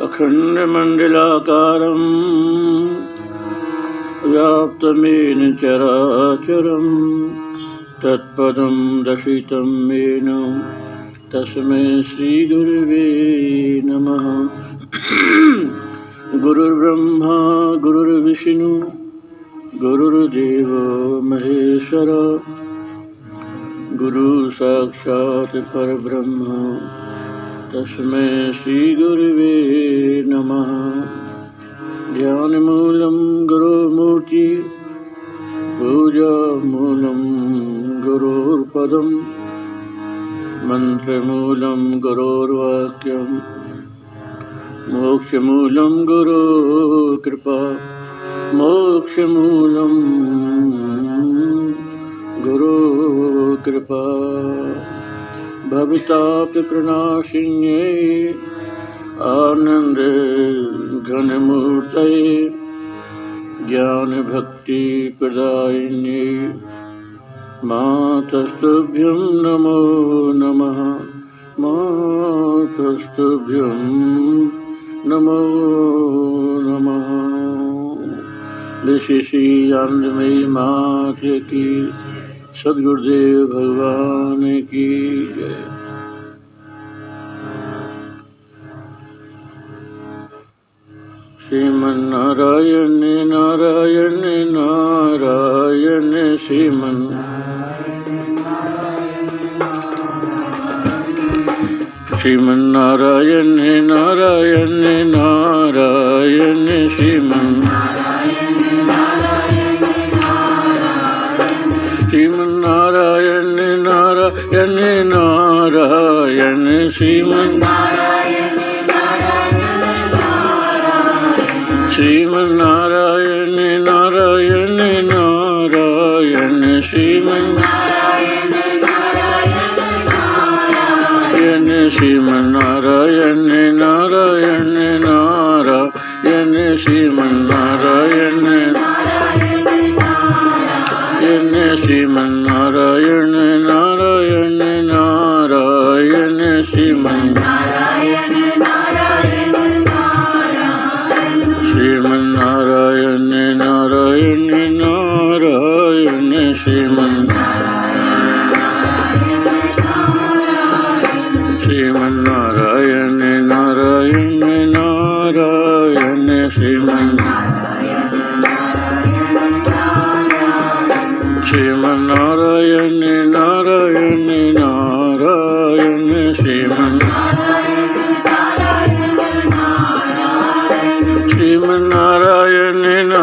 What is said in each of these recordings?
अखण्डमण्डलाकारं व्याप्तमेन चराचरं तत्पदं दर्शितं येन तस्मै श्रीगुरुवे नमः। गुरुर्ब्रह्मा गुरुर्विष्णु गुरुर्देवो महेश्वर गुरु साक्षात् परब्रह्म तस्मै श्रीगुरुवे नमः। ध्यानमूलं गुरुमूर्ति पूजामूलं गुरुर्पदं मंत्रमूलं गुरुर्वाक्यं मोक्षमूलं गुरुकृपा मोक्षमूलं गुरुकृपा। भवतापप्रणाशिन्ये आनंद घनमूर्तये ज्ञान भक्ति प्रदायिन्ये मातस्तुभ्यं नमो नमः। मातस्तुभ्यं नमो नमः। विशेषी आनंदमयी माता की, सद्गुरुदेव भगवान की जय। श्रीमन्नारायण नारायण नारायण श्रीमन्नारायण नारायण नारायण श्रीमन्नारायण नारायण नारायण श्रीमन्नारायण श्रीमन्नारायण नारायण नारायण श्रीमन्नारायण श्रीमन्नारायण नारायण नारायण श्रीमन्नारायण श्रीमन्नारायण नारायण नारायण श्रीमन्नारायण श्रीमन्नारायण नारायण नारायण श्रीमन्नारायण नारायण नारायण श्रीमन्नारायण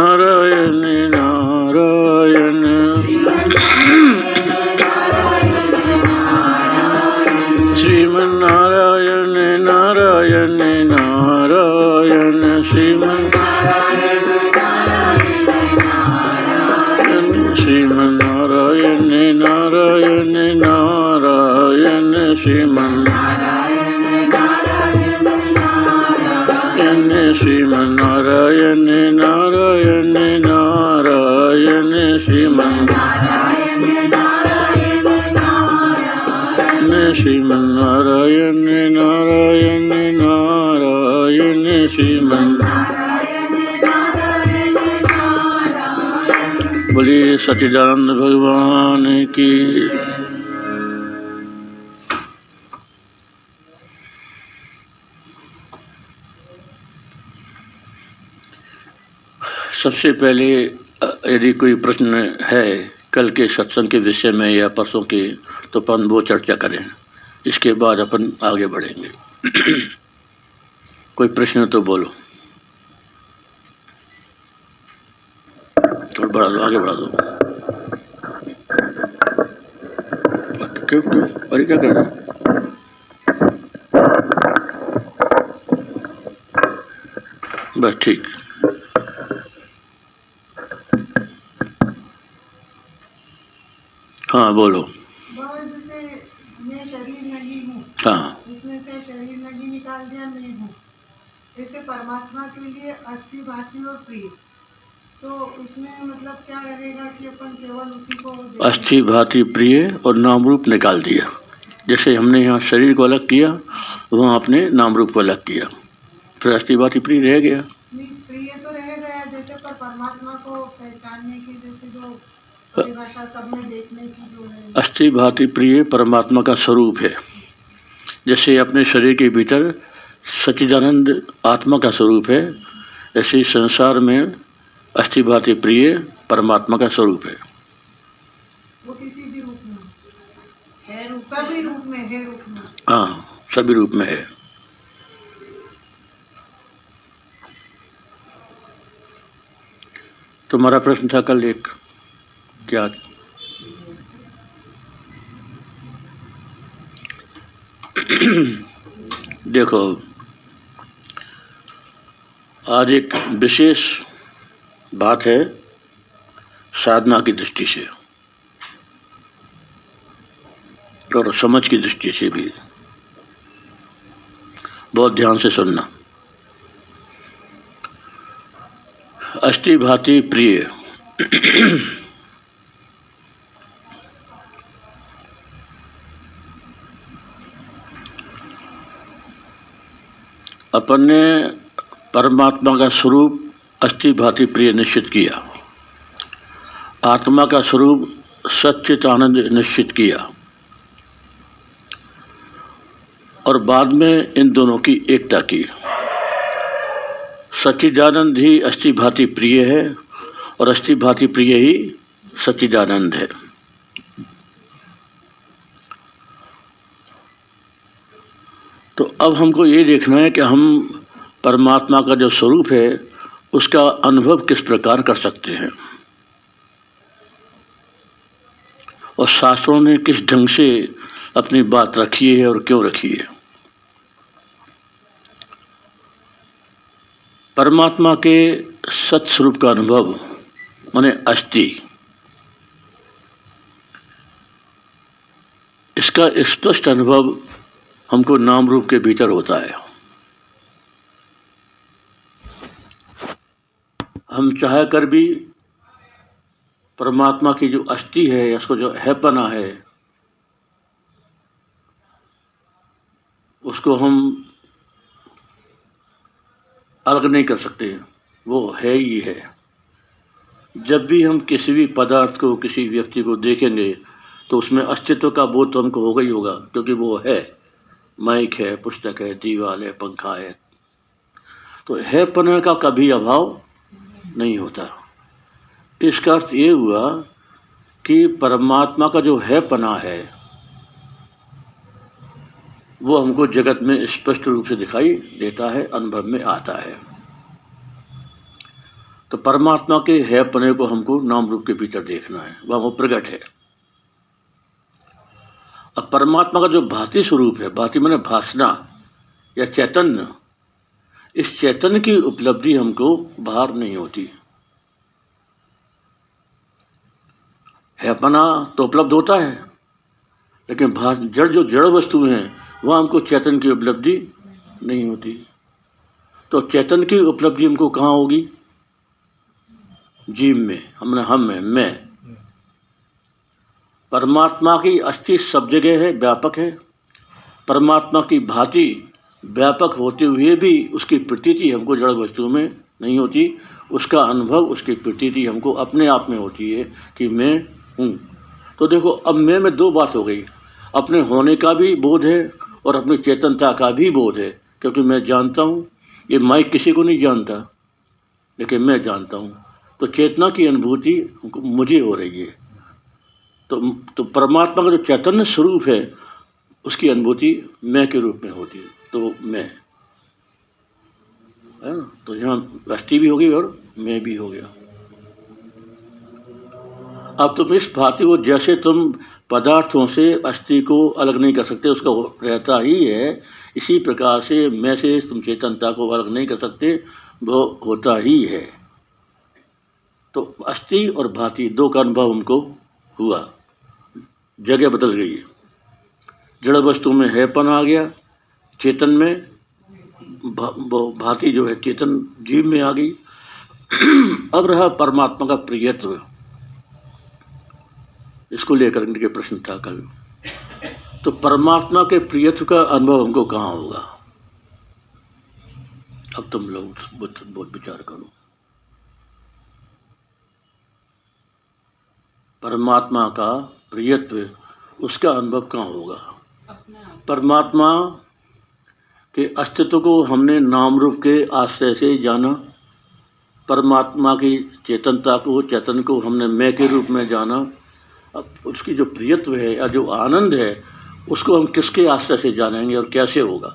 नारायण नारायण श्रीमन्नारायण नारायण नारायण श्रीमन्नारायण नारायण नारायण श्रीमन्नारायण नारायण नारायण श्रीमन्नारायण नारायण नारायण श्रीमन्नारायण नारायण नारायण बोलिए सच्चिदानंद भगवान की। सबसे पहले यदि कोई प्रश्न है कल के सत्संग के विषय में या परसों के, तो अपन वो चर्चा करें, इसके बाद अपन आगे बढ़ेंगे। कोई प्रश्न तो बोलो, थोड़ा बढ़ा दो, आगे बढ़ा दो। क्यों क्यों अरे क्या करना? बस ठीक। हाँ बोलो। जैसे मैं शरीर नहीं हूँ, हाँ, उसमें से शरीर नहीं निकाल दिया, मैं हूँ। ऐसे परमात्मा के लिए अस्थि भांति और प्रिय, तो उसमें मतलब क्या रहेगा कि अपन केवल उसी को अस्थि भांति प्रिय और नाम रूप निकाल दिया। जैसे हमने यहाँ शरीर को अलग किया, वहाँ आपने नाम रूप को अलग किया। फिर अस्थि भांति प्रिय रह गया। नहीं, प्रिय तो रह गया जैसे, पर परमात्मा को पहचानने की जैसे जो परिभाषा सब में देखने की जो है। अस्थि भांति प्रिय परमात्मा का स्वरूप है। जैसे अपने शरीर के भीतर सच्चिदानंद आत्मा का स्वरूप है, ऐसे संसार में अस्थि भांति प्रिय परमात्मा का स्वरूप है। वो किसी भी रूप में है, सभी रूप में है, रूप में। हाँ, सभी रूप में है। तुम्हारा प्रश्न था कल एक, क्या? देखो, आज एक विशेष बात है साधना की दृष्टि से और समझ की दृष्टि से भी। बहुत ध्यान से सुनना। अस्थि भांति प्रिय अपन ने परमात्मा का स्वरूप अस्थि भांति प्रिय निश्चित किया, आत्मा का स्वरूप सच्चित आनंद निश्चित किया, और बाद में इन दोनों की एकता की। सच्चिदानंद ही अस्थि भांति प्रिय है और अस्थि भांति प्रिय ही सच्चिदानंद है। तो अब हमको ये देखना है कि हम परमात्मा का जो स्वरूप है उसका अनुभव किस प्रकार कर सकते हैं, और शास्त्रों ने किस ढंग से अपनी बात रखी है और क्यों रखी है। परमात्मा के सत्स्वरूप का अनुभव माने अस्थि, इसका स्पष्ट अनुभव हमको नाम रूप के भीतर होता है। हम चाह कर भी परमात्मा की जो अस्थि है, इसको जो हैपना है, उसको हम अलग नहीं कर सकते, वो है ही है। जब भी हम किसी भी पदार्थ को, किसी व्यक्ति को देखेंगे तो उसमें अस्तित्व का बोध तो हमको होगा ही होगा, क्योंकि वो है। माइक है, पुस्तक है, दीवार है, पंखा है, तो हैपना का कभी अभाव नहीं होता। इसका अर्थ ये हुआ कि परमात्मा का जो हैपना है वो हमको जगत में स्पष्ट रूप से दिखाई देता है, अनुभव में आता है। तो परमात्मा के हैपने को हमको नाम रूप के भीतर देखना है, वह वो प्रकट है। अब परमात्मा का जो भांति स्वरूप है, भांति माने भासना या चैतन्य, इस चैतन्य की उपलब्धि हमको बाहर नहीं होती। हैपना तो उपलब्ध होता है, लेकिन जो जड़ वस्तु हैं वह हमको चैतन्य की उपलब्धि नहीं होती। तो चैतन्य की उपलब्धि हमको कहाँ होगी? जीव में, हम में, मैं। परमात्मा की अस्थि सब जगह है, व्यापक है। परमात्मा की भांति व्यापक होते हुए भी उसकी प्रतीति हमको जड़ वस्तु में नहीं होती। उसका अनुभव, उसकी प्रतीति हमको अपने आप में होती है कि मैं हूँ। तो देखो, अब मैं में दो बात हो गई, अपने होने का भी बोध है और अपनी चेतनता का भी बोध है। क्योंकि मैं जानता हूँ, ये माइक किसी को नहीं जानता, लेकिन मैं जानता हूँ। तो चेतना की अनुभूति मुझे हो रही है। तो परमात्मा का जो चैतन्य स्वरूप है उसकी अनुभूति मैं के रूप में होती है। तो मैं है ना, तो यहाँ अस्थि भी होगी और मैं भी हो गया। अब तुम इस भांति को, जैसे तुम पदार्थों से अस्थि को अलग नहीं कर सकते, उसका रहता ही है, इसी प्रकार से मैं से तुम चेतनता को अलग नहीं कर सकते, वो होता ही है। तो अस्थि और भांति दो का अनुभव हमको हुआ, जगह बदल गई। जड़ वस्तु में हैपन आ गया, चेतन में भांति जो है चेतन जीव में आ गई। अब रहा परमात्मा का प्रियत्व, इसको लेकर इनके प्रश्न था कल। तो परमात्मा के प्रियत्व का अनुभव हमको कहाँ होगा? अब तुम लोग बहुत विचार करो। परमात्मा का प्रियत्व उसका अनुभव कहाँ होगा? परमात्मा के अस्तित्व को हमने नाम रूप के आश्रय से जाना, परमात्मा की चेतनता को, चेतन को हमने मैं के रूप में जाना। अब उसकी जो प्रियत्व है या जो आनंद है उसको हम किसके आश्रय से जानेंगे और कैसे होगा?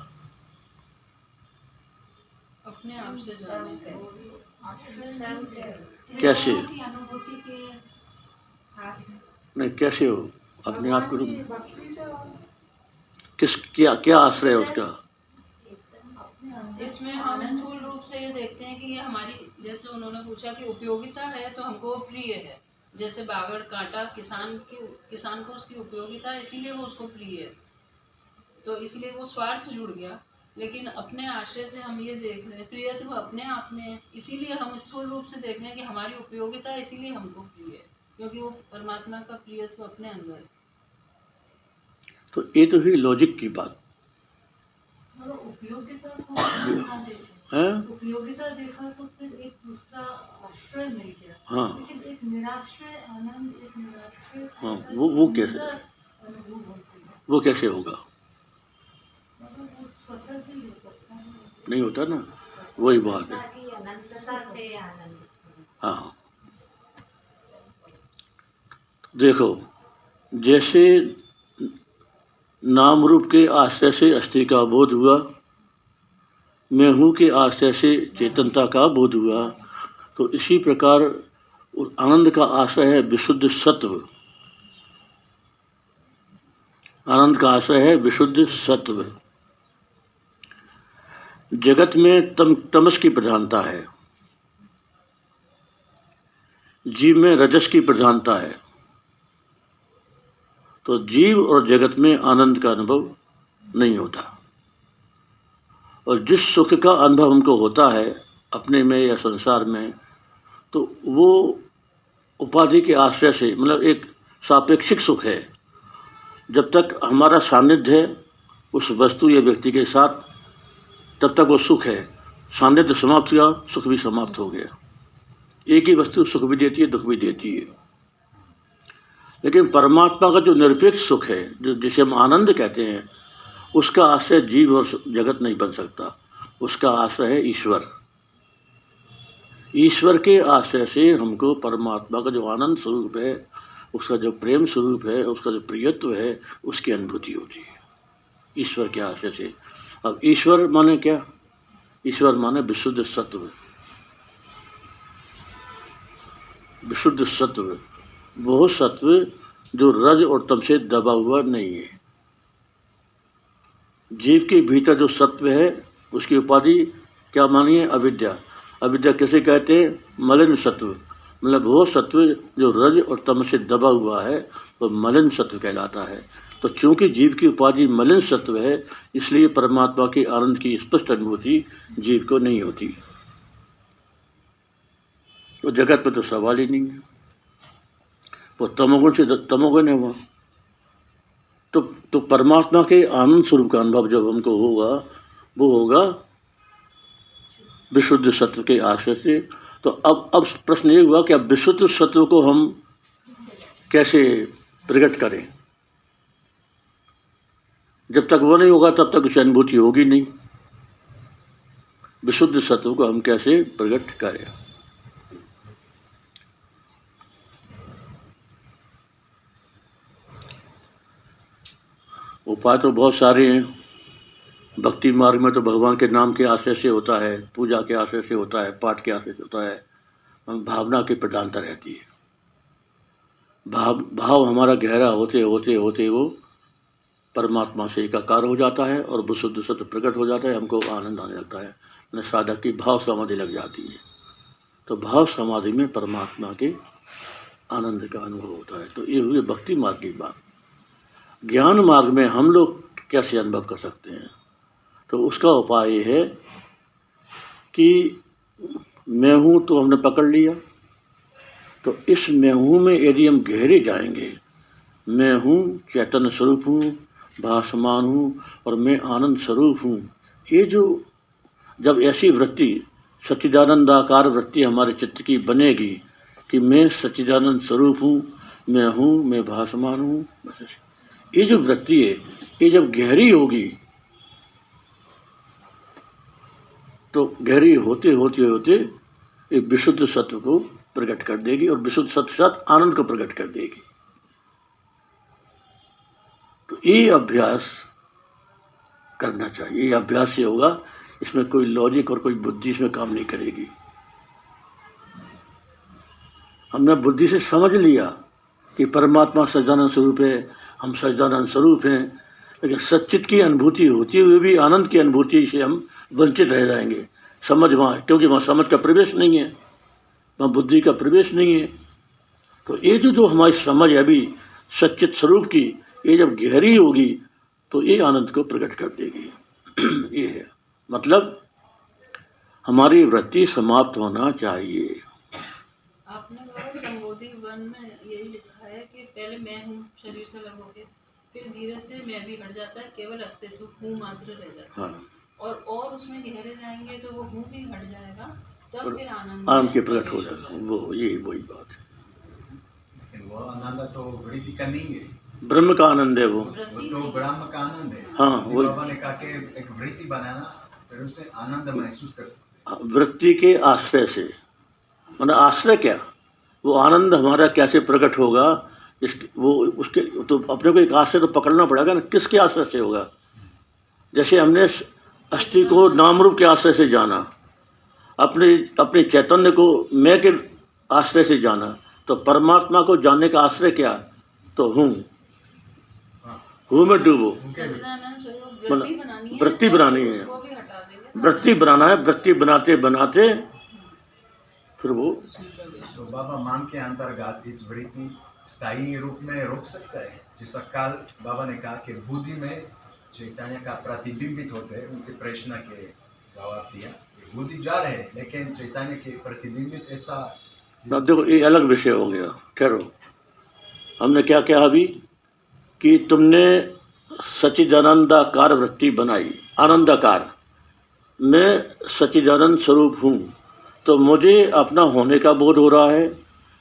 अपने आप से जानेंगे। कैसे? अनुभूति के साथ नहीं, कैसे हो? अपने आप के रूप में भक्ति से हो। किस क्या क्या आश्रय है उसका? इसमें हम स्थूल रूप से ये देखते हैं कि ये हमारी, जैसे उन्होंने पूछा कि उपयोगिता है तो हमको वो प्रिय है। जैसे बागड़ कांटा किसान को उसकी उपयोगिता है, इसीलिए वो उसको प्रिय है, तो इसलिए वो स्वार्थ जुड़ गया। लेकिन अपने आश्रय से हम ये देख रहे हैं प्रियत्व अपने आप में है, इसीलिए हम स्थूल रूप से देख रहे हैं कि हमारी उपयोगिता है, इसीलिए हमको प्रिय है, क्योंकि वो परमात्मा का प्रियत्व अपने अंदर है। तो ये तो हुई लॉजिक की बात उपयोगिता है। उपयोगिता देखा तो फिर एक दूसरा आश्रय मिल गया। हाँ, लेकिन एक निराश्रय आनंद, एक निराश्रय हाँ, वो कैसे, अनुभव होती है, वो कैसे होगा? मतलब वो स्वतः ही हो सकता है, नहीं होता ना, वही बात है। अनंतता से आनंद। हाँ, देखो, जैसे नाम रूप के आश्रय से अस्थि का बोध हुआ, मैं हूँ के आश्रय से चेतनता का बोध हुआ, तो इसी प्रकार आनंद का आश्रय है विशुद्ध सत्व। आनंद का आश्रय है विशुद्ध सत्व। जगत में तमस की प्रधानता है, जीव में रजस की प्रधानता है, तो जीव और जगत में आनंद का अनुभव नहीं होता। और जिस सुख का अनुभव हमको होता है अपने में या संसार में, तो वो उपाधि के आश्रय से, मतलब एक सापेक्षिक सुख है। जब तक हमारा सानिध्य है उस वस्तु या व्यक्ति के साथ, तब तक वो सुख है। सानिध्य समाप्त हुआ, सुख भी समाप्त हो गया। एक ही वस्तु सुख भी देती है, दुख भी देती है। लेकिन परमात्मा का जो निरपेक्ष सुख है, जो जिसे हम आनंद कहते हैं, उसका आश्रय जीव और जगत नहीं बन सकता। उसका आश्रय है ईश्वर। ईश्वर के आश्रय से हमको परमात्मा का जो आनंद स्वरूप है, उसका जो प्रेम स्वरूप है, उसका जो प्रियत्व है, उसकी अनुभूति होती है ईश्वर के आश्रय से। अब ईश्वर माने क्या? ईश्वर माने विशुद्ध सत्व। विशुद्ध सत्व वो सत्व जो रज और तम से दबा हुआ नहीं है। जीव के भीतर जो सत्व है उसकी उपाधि क्या मानिए? अविद्या। अविद्या किसे कहते हैं? मलिन सत्व। मतलब वो सत्व जो रज और तम से दबा हुआ है, वो मलिन सत्व कहलाता है। तो चूंकि जीव की उपाधि मलिन सत्व है, इसलिए परमात्मा के आनंद की स्पष्ट अनुभूति जीव को नहीं होती। तो जगत में तो सवाल ही नहीं है, वो तमोगुण से तमोगुण है वो। तो परमात्मा के आनंद स्वरूप का अनुभव जब हमको होगा, वो होगा विशुद्ध सत्व के आश्रय से। तो अब प्रश्न ये हुआ कि अब विशुद्ध सत्व को हम कैसे प्रकट करें? जब तक वो नहीं होगा तब तक उसे अनुभूति होगी नहीं। विशुद्ध सत्व को हम कैसे प्रकट करें? उपाय तो बहुत सारे हैं। भक्ति मार्ग में तो भगवान के नाम के आश्रय से होता है, पूजा के आश्रय से होता है, पाठ के आश्रय से होता है। भावना की प्रधानता रहती है। भाव हमारा गहरा होते होते होते वो परमात्मा से एकाकार हो जाता है और विशुद्ध सत्व प्रकट हो जाता है। हमको आनंद आने लगता है। मैंने साधक की भाव समाधि लग जाती है, तो भाव समाधि में परमात्मा के आनंद का अनुभव होता है। तो ये हुई भक्ति मार्ग की बात। ज्ञान मार्ग में हम लोग कैसे अनुभव कर सकते हैं? तो उसका उपाय ये है कि मैं हूँ तो हमने पकड़ लिया, तो इस मैं हूँ में यदि हम गहरे जाएंगे, मैं हूँ चैतन्य स्वरूप हूँ, भासमान हूँ और मैं आनंद स्वरूप हूँ, ये जो जब ऐसी वृत्ति सच्चिदानंदाकार वृत्ति हमारे चित्त की बनेगी कि मैं सच्चिदानंद स्वरूप हूँ, मैं भासमान हूँ, ये जो वृत्ति है ये जब गहरी होगी तो गहरी होते होते होते ये विशुद्ध सत्व को प्रकट कर देगी और विशुद्ध सत्व साथ आनंद को प्रकट कर देगी। तो ये अभ्यास करना चाहिए, ये अभ्यास से होगा, इसमें कोई लॉजिक और कोई बुद्धि इसमें काम नहीं करेगी। हमने बुद्धि से समझ लिया कि परमात्मा सच्चिदानंद स्वरूप है, हम सच्चिदानंद स्वरूप हैं, लेकिन सच्चित की अनुभूति होती हुई भी आनंद की अनुभूति से हम वंचित रह जाएंगे। समझ वहाँ, क्योंकि वहाँ समझ का प्रवेश नहीं है, वहाँ बुद्धि का प्रवेश नहीं है। तो ये जो हमारी समझ है अभी सच्चित स्वरूप की, ये जब गहरी होगी तो ये आनंद को प्रकट कर देगी। ये है मतलब हमारी वृत्ति समाप्त होना चाहिए। आपने बाबा संबोधि वन में यही लिखा है कि पहले मैं हूँ शरीर से अलग होके, फिर धीरे से मैं भी हट जाता है, केवल अस्तित्व हूँ मात्र रह जाता है। हाँ। और उसमें गहरे जाएंगे तो वो हूँ भी हट जाएगा, तब फिर आनंद के प्रकट हो जाएगा। वो ये वही बात है। वो आनंद तो वृत्ति का नहीं है, ब्रह्म का आनंद है वो तो ब्रह्म का आनंद है। हाँ, वो बाबा ने कहा कि एक वृत्ति बनाना, फिर उसे आनंद महसूस कर सकते। वृत्ति के आश्रय से, मतलब आश्रय क्या, वो आनंद हमारा कैसे प्रकट होगा, वो उसके तो अपने को एक आश्रय तो पकड़ना पड़ेगा ना, किसके आश्रय से होगा। जैसे हमने अस्थि को नाम रूप के आश्रय से जाना, अपने चैतन्य को मैं के आश्रय से जाना, तो परमात्मा को जानने का आश्रय क्या, तो हूँ में डूबो, वृत्ति बनानी है, वृत्ति बनाना है, वृत्ति बनाते बनाते फिर वो तो बाबा मान के अंतर्गत इस वृत्ति स्थायी रूप में रुक सकता है। जैसा काल बाबा ने कहा कि बुद्धि में चैतन्य का प्रतिबिंबित होते हैं, उनके प्रश्न के जवाब दिया, बुद्धि जा रहे हैं लेकिन चैतन्य के प्रतिबिंबित ऐसा। देखो ये अलग विषय हो गया, ठहरो। हमने क्या कहा अभी कि तुमने सच्चिदानंदाकार वृत्ति बनाई, आनंदाकार, मैं सच्चिदानंद स्वरूप हूँ, तो मुझे अपना होने का बोध हो रहा है,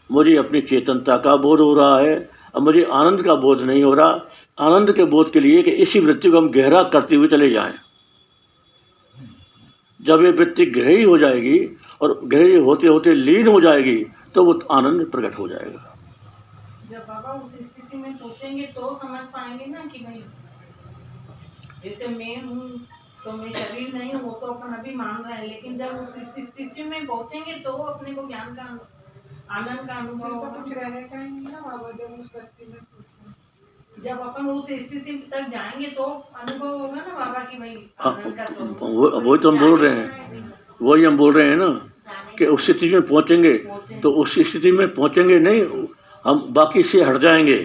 मुझे अपनी चेतनता का बोध हो रहा है, अब मुझे आनंद का बोध नहीं हो रहा। आनंद के बोध के लिए कि इसी वृत्ति को हम गहरा करते हुए चले जाएं। जब ये वृत्ति गहरी हो जाएगी और गहरी होते होते लीन हो जाएगी तो वो आनंद प्रकट हो जाएगा। जब बाबा उस स्थिति में पहुंचेंगे तो समझ पाएंगे ना कि भाई जैसे मैं हूँ तो मैं शरीर नहीं हूँ, वो तो अपन अभी मान रहे हैं, लेकिन जब उस स्थिति में पहुंचेंगे तो अपने को ज्ञान का आनंद का अनुभव होगा। कुछ रहेगा ही नहीं ना बाबा, जब उस व्यक्ति में जब अपन उस स्थिति तक जाएंगे तो अनुभव होगा ना बाबा की भाई आनंद का। तो वही तो हम बोल रहे हैं, वही हम बोल रहे हैं ना कि उस स्थिति में पहुंचेंगे तो उस स्थिति में पहुंचेंगे नहीं, हम बाकी से हट जाएंगे,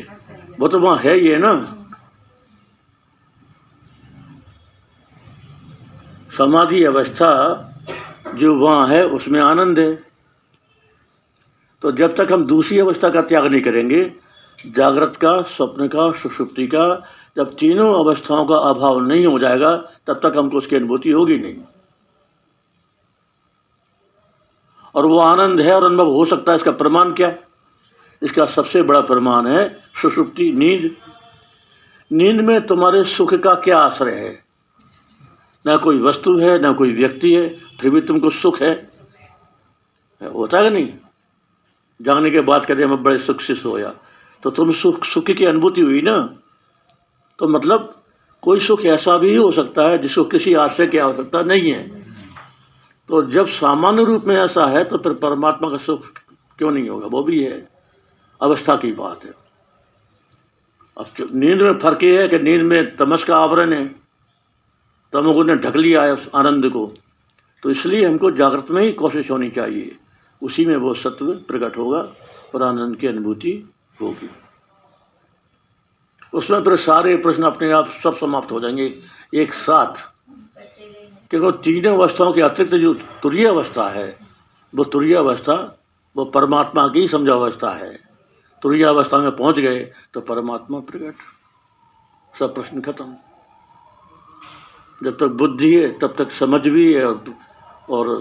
वो तो वहाँ है ही है ना। समाधि अवस्था जो वहाँ है उसमें आनंद है। तो जब तक हम दूसरी अवस्था का त्याग नहीं करेंगे, जागृत का, स्वप्न का, सुषुप्ति का, जब तीनों अवस्थाओं का अभाव नहीं हो जाएगा तब तक हमको उसकी अनुभूति होगी नहीं। और वो आनंद है और अनुभव हो सकता है, इसका प्रमाण क्या है? इसका सबसे बड़ा प्रमाण है सुषुप्ति, नींद। नींद में तुम्हारे सुख का क्या आश्रय है? ना कोई वस्तु है, ना कोई व्यक्ति है, फिर भी तुमको सुख है। होता है नहीं? जागने के बाद कहते मैं बड़े सुख से सोया, तो तुम सुख की अनुभूति हुई ना। तो मतलब कोई सुख ऐसा भी हो सकता है जिसको किसी आश्रय की आवश्यकता नहीं है। तो जब सामान्य रूप में ऐसा है तो फिर परमात्मा का सुख क्यों नहीं होगा? वो भी है, अवस्था की बात है। अब नींद में फर्क ये है कि नींद में तमस का आवरण है, तमोगुण ने ढक लिया है उस आनंद को। तो इसलिए हमको जागृत में ही कोशिश होनी चाहिए, उसी में वो सत्व प्रकट होगा और आनंद की अनुभूति होगी। उसमें फिर सारे प्रश्न अपने आप सब समाप्त हो जाएंगे एक साथ, क्योंकि तीनों अवस्थाओं के अतिरिक्त जो तुरीय अवस्था है, वो तुरीय अवस्था वो परमात्मा की समझा अवस्था है। तुरीय अवस्था में पहुंच गए तो परमात्मा प्रकट, सब प्रश्न खत्म। जब तक बुद्धि है तब तक समझ भी है, और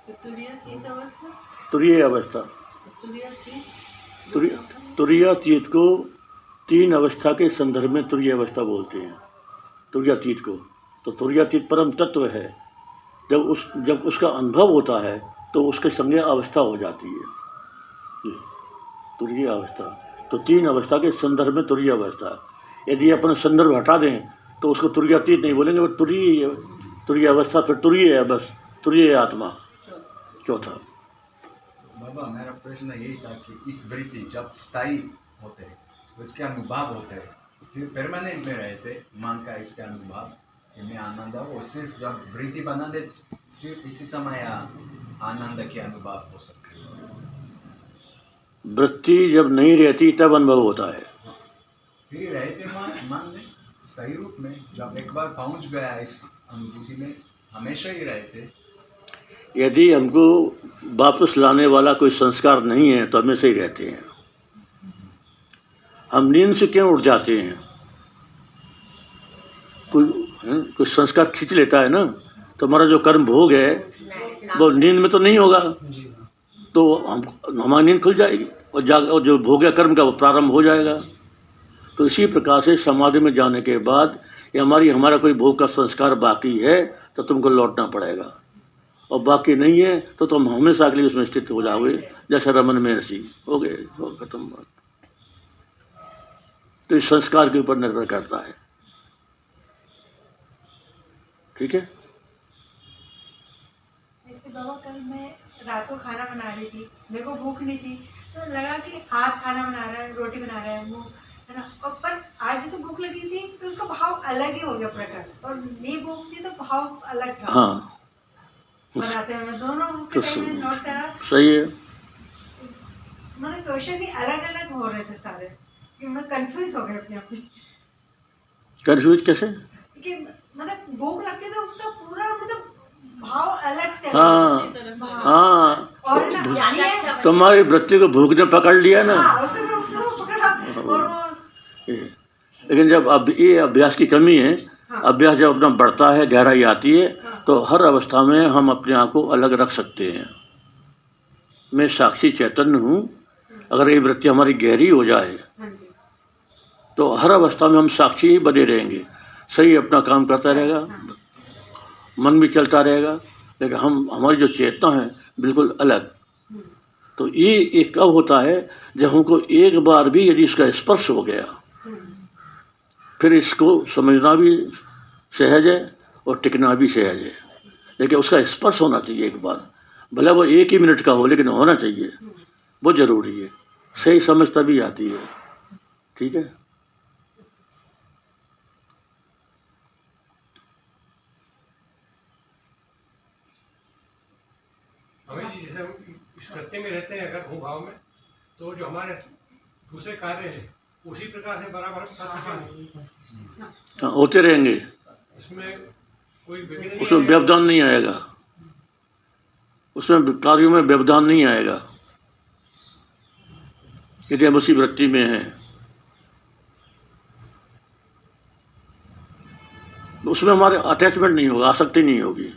तुरीयातीत अवस्था, तुरीय अवस्था, तुरीयातीत तुरीयातीत को 3 अवस्था के संदर्भ में तुरीय अवस्था बोलते हैं, तुरीयातीत को। तो तुरीयातीत परम तत्व है, जब उसका अनुभव होता है तो उसके संगे अवस्था हो जाती है, ये तुरीय अवस्था। तो 3 अवस्था के संदर्भ में तुरीय अवस्था। यदि अपन संदर्भ हटा दें तो उसको तुरीयातीत नहीं बोलेंगे, वो तुरीय अवस्था, फिर तुरीय है, बस तुरीय आत्मा चौथा। बाबा मेरा प्रश्न यही था कि इस वृत्ति जब स्थायी होते हैं, उसके अनुभव होते हैं, फिर परमानेंट में रहते मन का इसका अनुभव कि मैं आनंद हो, सिर्फ जब वृत्ति बना दे सिर्फ इसी समय आनंद के अनुभव हो सकते हैं। वृत्ति जब नहीं रहती तब अनुभव होता है। फिर रहते मन में स्थायी रूप में, जब एक बार पहुंच गया इस अनुभूति में हमेशा ही रहते। यदि हमको वापस लाने वाला कोई संस्कार नहीं है तो हमेशा ही रहते हैं। हम नींद से क्यों उठ जाते हैं? कोई संस्कार खींच लेता है ना, तो हमारा जो कर्म भोग है वो नींद में तो नहीं होगा, तो हमारी नींद खुल जाएगी और जो भोग है कर्म का वो प्रारंभ हो जाएगा। तो इसी प्रकार से समाधि में जाने के बाद हमारा कोई भोग का संस्कार बाकी है तो तुमको लौटना पड़ेगा, और बाकी नहीं है तो तुम हमेशा के लिए उसमें स्थित हो जाओगे, जैसे रमन महर्षि हो गए, खत्म बात। तो इस संस्कार के ऊपर निर्भर करता है। ठीक है। जैसे बाबा कल मैं रात को खाना बना रही थी, मेरे को भूख नहीं थी, तो लगा कि हाथ खाना बना रहा है, रोटी बना रहा है, मुँह है ना, और पर आज जैसे भूख लगी थी तो उसका भाव अलग ही हो गया प्रकट, और नहीं भूख थी तो भाव अलग था। हाँ, बनाते हुए दोनों के टाइम में नोट करा, सही है। मतलब क्वेश्चन भी अलग अलग हो रहे थे सारे, कि मैं कंफ्यूज हो गई अपने आप में। कंफ्यूज कैसे? कि मतलब भूख लगती तो उसका पूरा मतलब भाव अलग चल हाँ हाँ, और ना यानी तुम्हारी वृत्ति को भूख ने पकड़ लिया ना। हाँ, उससे वो पकड़ा और वो। लेकिन जब ये अभ्यास की कमी है, अभ्यास जब अपना बढ़ता है, गहराई आती है, तो हर अवस्था में हम अपने आप को अलग रख सकते हैं। मैं साक्षी चैतन्य हूँ, अगर ये वृत्ति हमारी गहरी हो जाए तो हर अवस्था में हम साक्षी ही बने रहेंगे, सही अपना काम करता रहेगा, मन भी चलता रहेगा, लेकिन हमारी जो चेतना है बिल्कुल अलग। तो ये कब होता है? जब हमको एक बार भी यदि इसका स्पर्श हो गया, फिर इसको समझना भी सहज है और टिकना भी सहज है, लेकिन उसका स्पर्श होना चाहिए एक बार, भले वो 1 ही मिनट का हो, लेकिन होना चाहिए, वो जरूरी है। सही समझ तभी आती है। ठीक है। हमें जैसे इस वृत्ति में रहते हैं अगर भाव में, तो जो हमारे दूसरे कार्य हैं उसी प्रकार से बराबर होते रहेंगे, उसमें कोई उसमें व्यवधान नहीं आएगा, उसमें कार्यों में व्यवधान नहीं आएगा यदि हम उसी वृत्ति में हैं। उसमें हमारे अटैचमेंट नहीं होगा, आसक्ति नहीं होगी।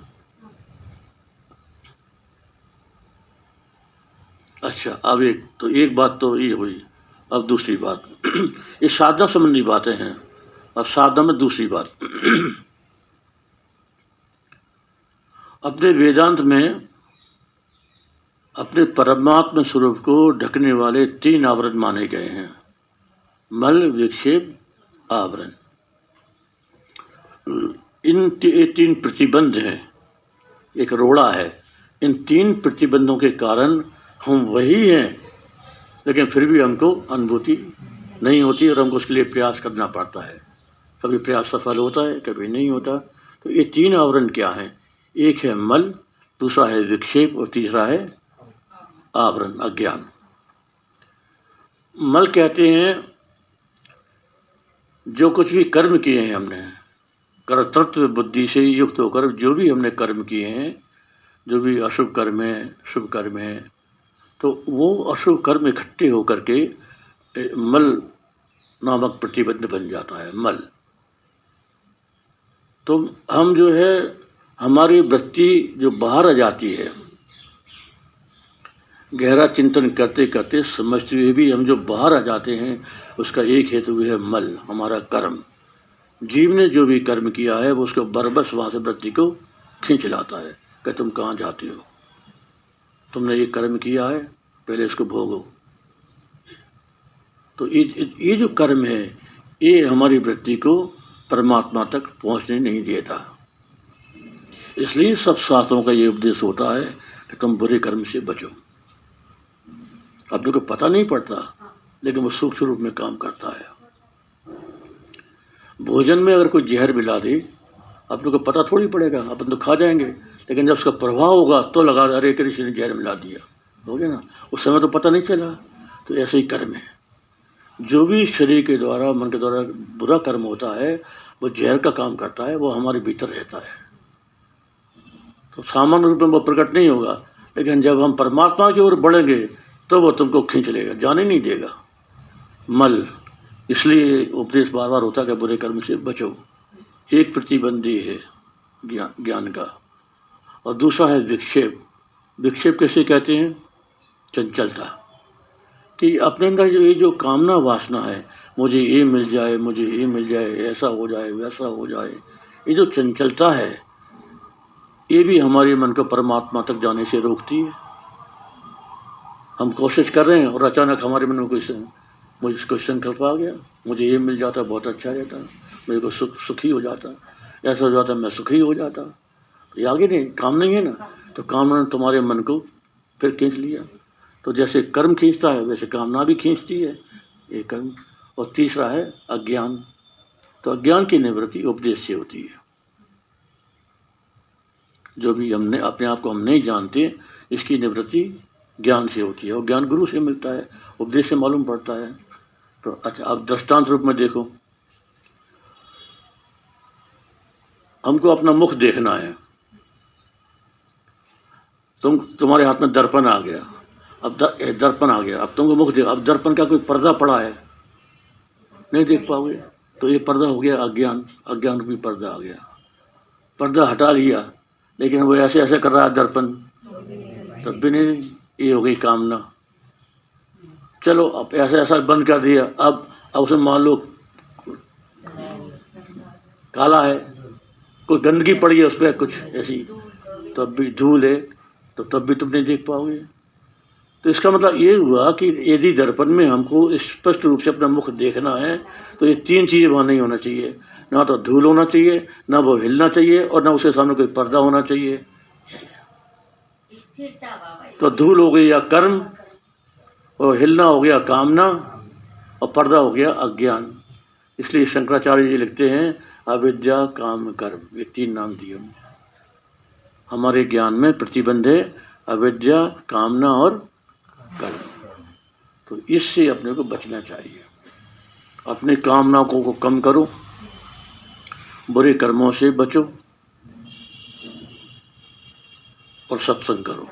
अच्छा, अब एक बात तो ये हुई। अब दूसरी बात ये साधना संबंधी बातें हैं। अब साधना में दूसरी बात अपने वेदांत में अपने परमात्मा स्वरूप को ढकने वाले 3 आवरण माने गए हैं, मल, विक्षेप, आवरण। इन 3 प्रतिबंध हैं, एक रोड़ा है। इन 3 प्रतिबंधों के कारण हम वही हैं, लेकिन फिर भी हमको अनुभूति नहीं होती और हमको उसके लिए प्रयास करना पड़ता है। कभी प्रयास सफल होता है, कभी नहीं होता। तो ये 3 आवरण क्या हैं? एक है मल, दूसरा है विक्षेप और तीसरा है आवरण, अज्ञान। मल कहते हैं जो कुछ भी कर्म किए हैं हमने, कर्तृत्व बुद्धि से युक्त होकर जो भी हमने कर्म किए हैं, जो भी अशुभ कर्म है, शुभ कर्म है, तो वो अशुभ कर्म इकट्ठे होकर के मल नामक प्रतिबंध बन जाता है। मल तो हम जो है हमारी वृत्ति जो बाहर आ जाती है, गहरा चिंतन करते करते समझते हुए भी हम जो बाहर आ जाते हैं, उसका एक हेतु है मल, हमारा कर्म। जीव ने जो भी कर्म किया है वो उसको बरबस वहाँ से वृत्ति को खींच लाता है कि तुम कहाँ जाते हो, तुमने ये कर्म किया है, पहले इसको भोगो। तो ये जो कर्म है ये हमारी वृत्ति को परमात्मा तक पहुँचने नहीं देता। इसलिए सब शास्त्रों का ये उपदेश होता है कि तुम बुरे कर्म से बचो। अपने को पता नहीं पड़ता, लेकिन वो सूक्ष्म रूप में काम करता है। भोजन में अगर कोई जहर मिला दे, अपने को पता थोड़ी पड़ेगा, अपन तो खा जाएंगे, लेकिन जब उसका प्रभाव होगा तो लगा अरे किसी ने जहर मिला दिया, हो गया ना, उस समय तो पता नहीं चला। तो ऐसे ही कर्म है, जो भी शरीर के द्वारा मन के द्वारा बुरा कर्म होता है वो जहर का काम करता है, वो हमारे भीतर रहता है। तो सामान्य रूप में वो प्रकट नहीं होगा, लेकिन जब हम परमात्मा की ओर बढ़ेंगे तो वो तुमको खींच लेगा, जाने नहीं देगा। मल, इसलिए उपदेश बार बार होता है कि बुरे कर्म से बचो। एक प्रतिबंधी है ज्ञान का, और दूसरा है विक्षेप। विक्षेप कैसे कहते हैं? चंचलता, कि अपने अंदर ये जो कामना वासना है, मुझे ये मिल जाए, मुझे ये मिल जाए, ऐसा हो जाए, वैसा हो जाए, ये जो चंचलता है ये भी हमारे मन को परमात्मा तक जाने से रोकती है। हम कोशिश कर रहे हैं और अचानक हमारे मन में कोई संकल्प आ गया, मुझे ये मिल जाता बहुत अच्छा रहता, मेरे को सुखी हो जाता, ऐसा हो जाता, मैं सुखी हो जाता। ये आगे नहीं, काम नहीं है ना, तो कामना ने तुम्हारे मन को फिर खींच लिया। तो जैसे कर्म खींचता है वैसे कामना भी खींचती है, ये कर्म। और तीसरा है अज्ञान। तो अज्ञान की निवृत्ति उपदेश से होती है। जो भी हमने अपने आप को हम नहीं जानते, इसकी निवृत्ति ज्ञान से होती है, और ज्ञान गुरु से मिलता है, उपदेश से मालूम पड़ता है। तो अच्छा, आप दृष्टांत रूप में देखो, हमको अपना मुख देखना है, तुम्हारे हाथ में दर्पण आ गया, अब दर्पण आ गया, अब तुमको मुख देख, अब दर्पण का कोई पर्दा पड़ा है, नहीं देख पाओगे, तो ये पर्दा हो गया अज्ञान, अज्ञान रूपी पर्दा आ गया। पर्दा हटा लिया, लेकिन वो ऐसे ऐसे कर रहा है दर्पण, तब भी नहीं, ये हो गई कामना। चलो अब ऐसा ऐसा बंद कर दिया, अब उसमें मान लो काला है, कोई गंदगी पड़ी है उस पर कुछ ऐसी, तब भी धूल है, तो तब भी तुम नहीं देख पाओगे। तो इसका मतलब ये हुआ कि यदि दर्पण में हमको स्पष्ट रूप से अपना मुख देखना है, तो ये तीन चीज़ें वहाँ नहीं होना चाहिए, ना तो धूल होना चाहिए, ना वो हिलना चाहिए, और ना उसके सामने कोई पर्दा होना चाहिए। तो धूल हो गई या कर्म, और हिलना हो गया कामना, और पर्दा हो गया अज्ञान। इसलिए शंकराचार्य जी लिखते हैं अविद्या काम कर्म, ये तीन नाम दिए हमने। हमारे ज्ञान में प्रतिबंध है अविद्या, कामना और कर्म। तो इससे अपने को बचना चाहिए। अपनी कामनाओं को कम करो, बुरे कर्मों से बचो, और सत्संग करो।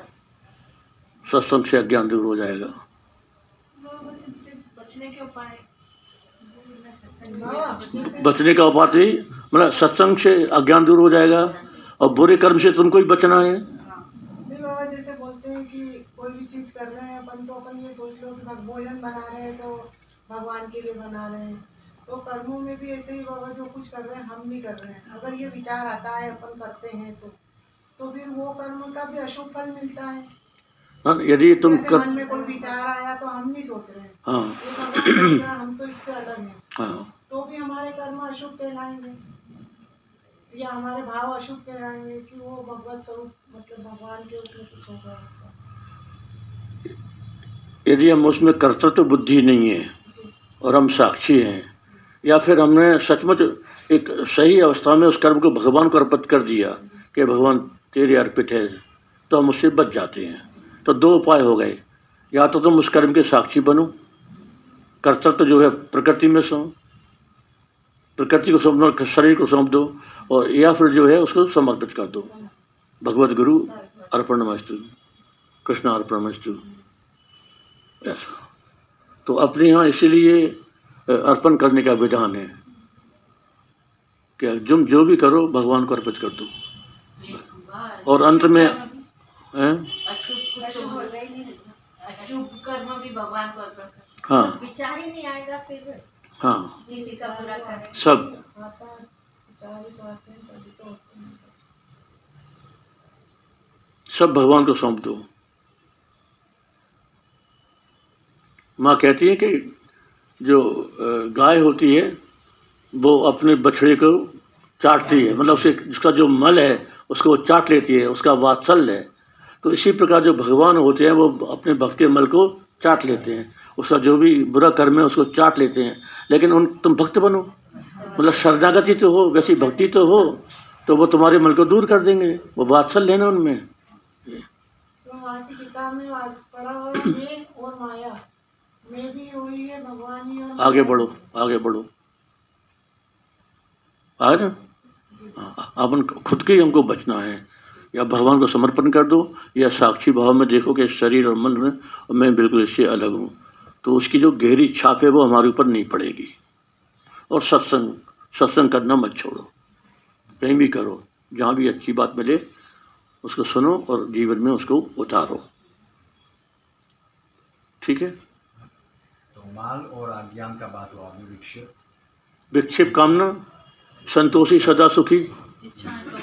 सत्संग से अज्ञान दूर हो जाएगा। बचने का उपाय थी, मतलब सत्संग से अज्ञान दूर हो जाएगा, और बुरे कर्म से तुमको ही बचना है। नहीं बाबा, जैसे बोलते हैं कि कोई भी चीज कर रहे हैं अपन, तो अपन ये सोच लो कि भोजन बना रहे हैं तो भगवान के लिए बना रहे हैं, तो कर्मों में भी ऐसे ही बाबा, जो कुछ कर रहे हैं हम नहीं कर रहे हैं, अगर ये विचार आता है अपन करते हैं तो फिर वो कर्म का भी अशुभ फल मिलता है। यदि तुम मन में कोई विचार आया तो हम नहीं सोच रहे हैं, हाँ, ये भगवान सोच रहा है, हम तो इससे अलग हैं, हाँ, तो भी हमारे कर्म अशुभ कहलाएंगे, या हमारे भाव अशुभ कहलाएंगे कि वो भगवत स्वरूप, मतलब भगवान के उसमें कुछ होगा उसका। यदि हम उसमें कर्तृत्व बुद्धि नहीं है और हम साक्षी हैं, या फिर हमने सचमुच एक सही अवस्था में उस कर्म को भगवान को अर्पित कर दिया कि भगवान तेरे अर्पित है, तो हम उससे बच जाते हैं। तो दो उपाय हो गए, या तो तुम उस कर्म के साक्षी बनो, कर्तृत्व जो है प्रकृति में सौंप, प्रकृति को सौंप दो, शरीर को सौंप दो, और या फिर जो है उसको समर्पित कर दो, भगवत गुरु अर्पणमस्तु, कृष्ण अर्पणमस्तु, ऐसा। तो अपने यहाँ इसीलिए अर्पण करने का विधान है। कि तुम जो भी करो भगवान को अर्पित कर दो। और अंत में हैं? अशुभ होता ही नहीं रहता। अशुभ कर्म भी भगवान को अर्पण कर। हाँ विचार ही नहीं आएगा फिर हाँ किसी का बुरा करे। सब सब भगवान को सौंप दो। माँ कहती है कि जो गाय होती है वो अपने बछड़े को चाटती है, मतलब उसे जिसका जो मल है उसको वो चाट लेती है, उसका वात्सल्य है। तो इसी प्रकार जो भगवान होते हैं वो अपने भक्त के मल को चाट लेते हैं, उसका जो भी बुरा कर्म है उसको चाट लेते हैं। लेकिन तुम भक्त बनो, मतलब शरणागति तो हो, वैसी भक्ति तो हो, तो वो तुम्हारे मल को दूर कर देंगे। वो वात्सल्य है ना उनमें। तो किताब में पढ़ा हुआ मैं और माया में भी हुई है भगवान ही। और आगे बढ़ो, आगे बढ़ो, आगे ना। अपन खुद के ही हमको बचना है, या भगवान को समर्पण कर दो, या साक्षी भाव में देखो कि शरीर और मन में और मैं बिल्कुल इससे अलग हूँ, तो उसकी जो गहरी छाप है वो हमारे ऊपर नहीं पड़ेगी। और सत्संग करना मत छोड़ो, कहीं भी करो, जहाँ भी अच्छी बात मिले उसको सुनो और जीवन में उसको उतारो। ठीक है। तो माल और अज्ञान का बात हुआ, विक्षिप्त कामना, संतोषी सदा सुखी।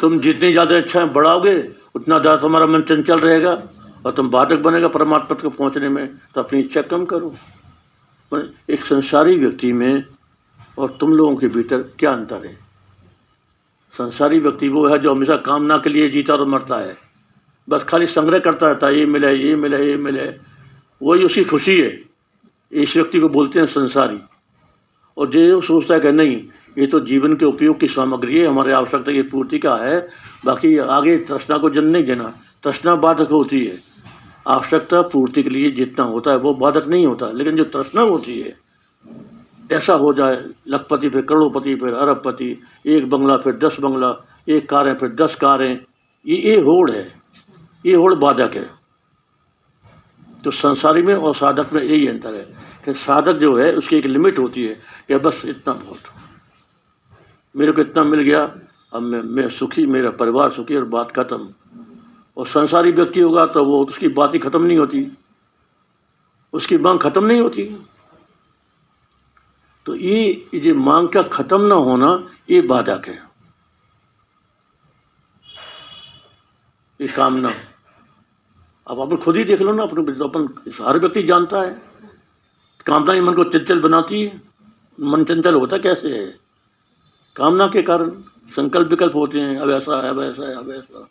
तुम जितनी ज़्यादा इच्छाएं बढ़ाओगे उतना ज़्यादा तुम्हारा मन चंचल रहेगा और तुम बाधक बनेगा परमात्मा तक पहुँचने में। तो अपनी इच्छा कम करो। एक संसारी व्यक्ति में और तुम लोगों के भीतर क्या अंतर है? संसारी व्यक्ति वो है जो हमेशा कामना के लिए जीता और मरता है, बस खाली संग्रह करता रहता है, ये मिले ये मिले ये मिले, वही उसकी खुशी है। इस व्यक्ति को बोलते हैं संसारी। और जो सोचता है कि नहीं ये तो जीवन के उपयोग की सामग्री है, हमारे आवश्यकता की पूर्ति का है, बाकी आगे तृष्णा को जन्म नहीं देना। तृष्णा बाधक होती है, आवश्यकता पूर्ति के लिए जितना होता है वो बाधक नहीं होता। लेकिन जो तृष्णा होती है, ऐसा हो जाए लखपति फिर करोड़पति फिर अरबपति, एक बंगला फिर 10 बंगला, एक कारें फिर 10 कारें, ये होड़ है, ये होड़ बाधक है। तो संसारी में और साधक में यही अंतर है कि साधक जो है उसकी एक लिमिट होती है कि बस इतना बहुत, मेरे को इतना मिल गया, अब मैं सुखी, मेरा परिवार सुखी और बात खत्म। और संसारी व्यक्ति होगा तो वो उसकी बात ही खत्म नहीं होती, उसकी मांग खत्म नहीं होती। तो ये मांग का खत्म ना होना ये बाधक है, ये कामना। अब अपन खुद ही देख लो ना, अपन हर व्यक्ति जानता है कामना ही मन को चंचल बनाती है। मन चंचल होता कैसे है? कामना के कारण संकल्प विकल्प होते हैं, अब ऐसा है, अब ऐसा है, अब ऐसा।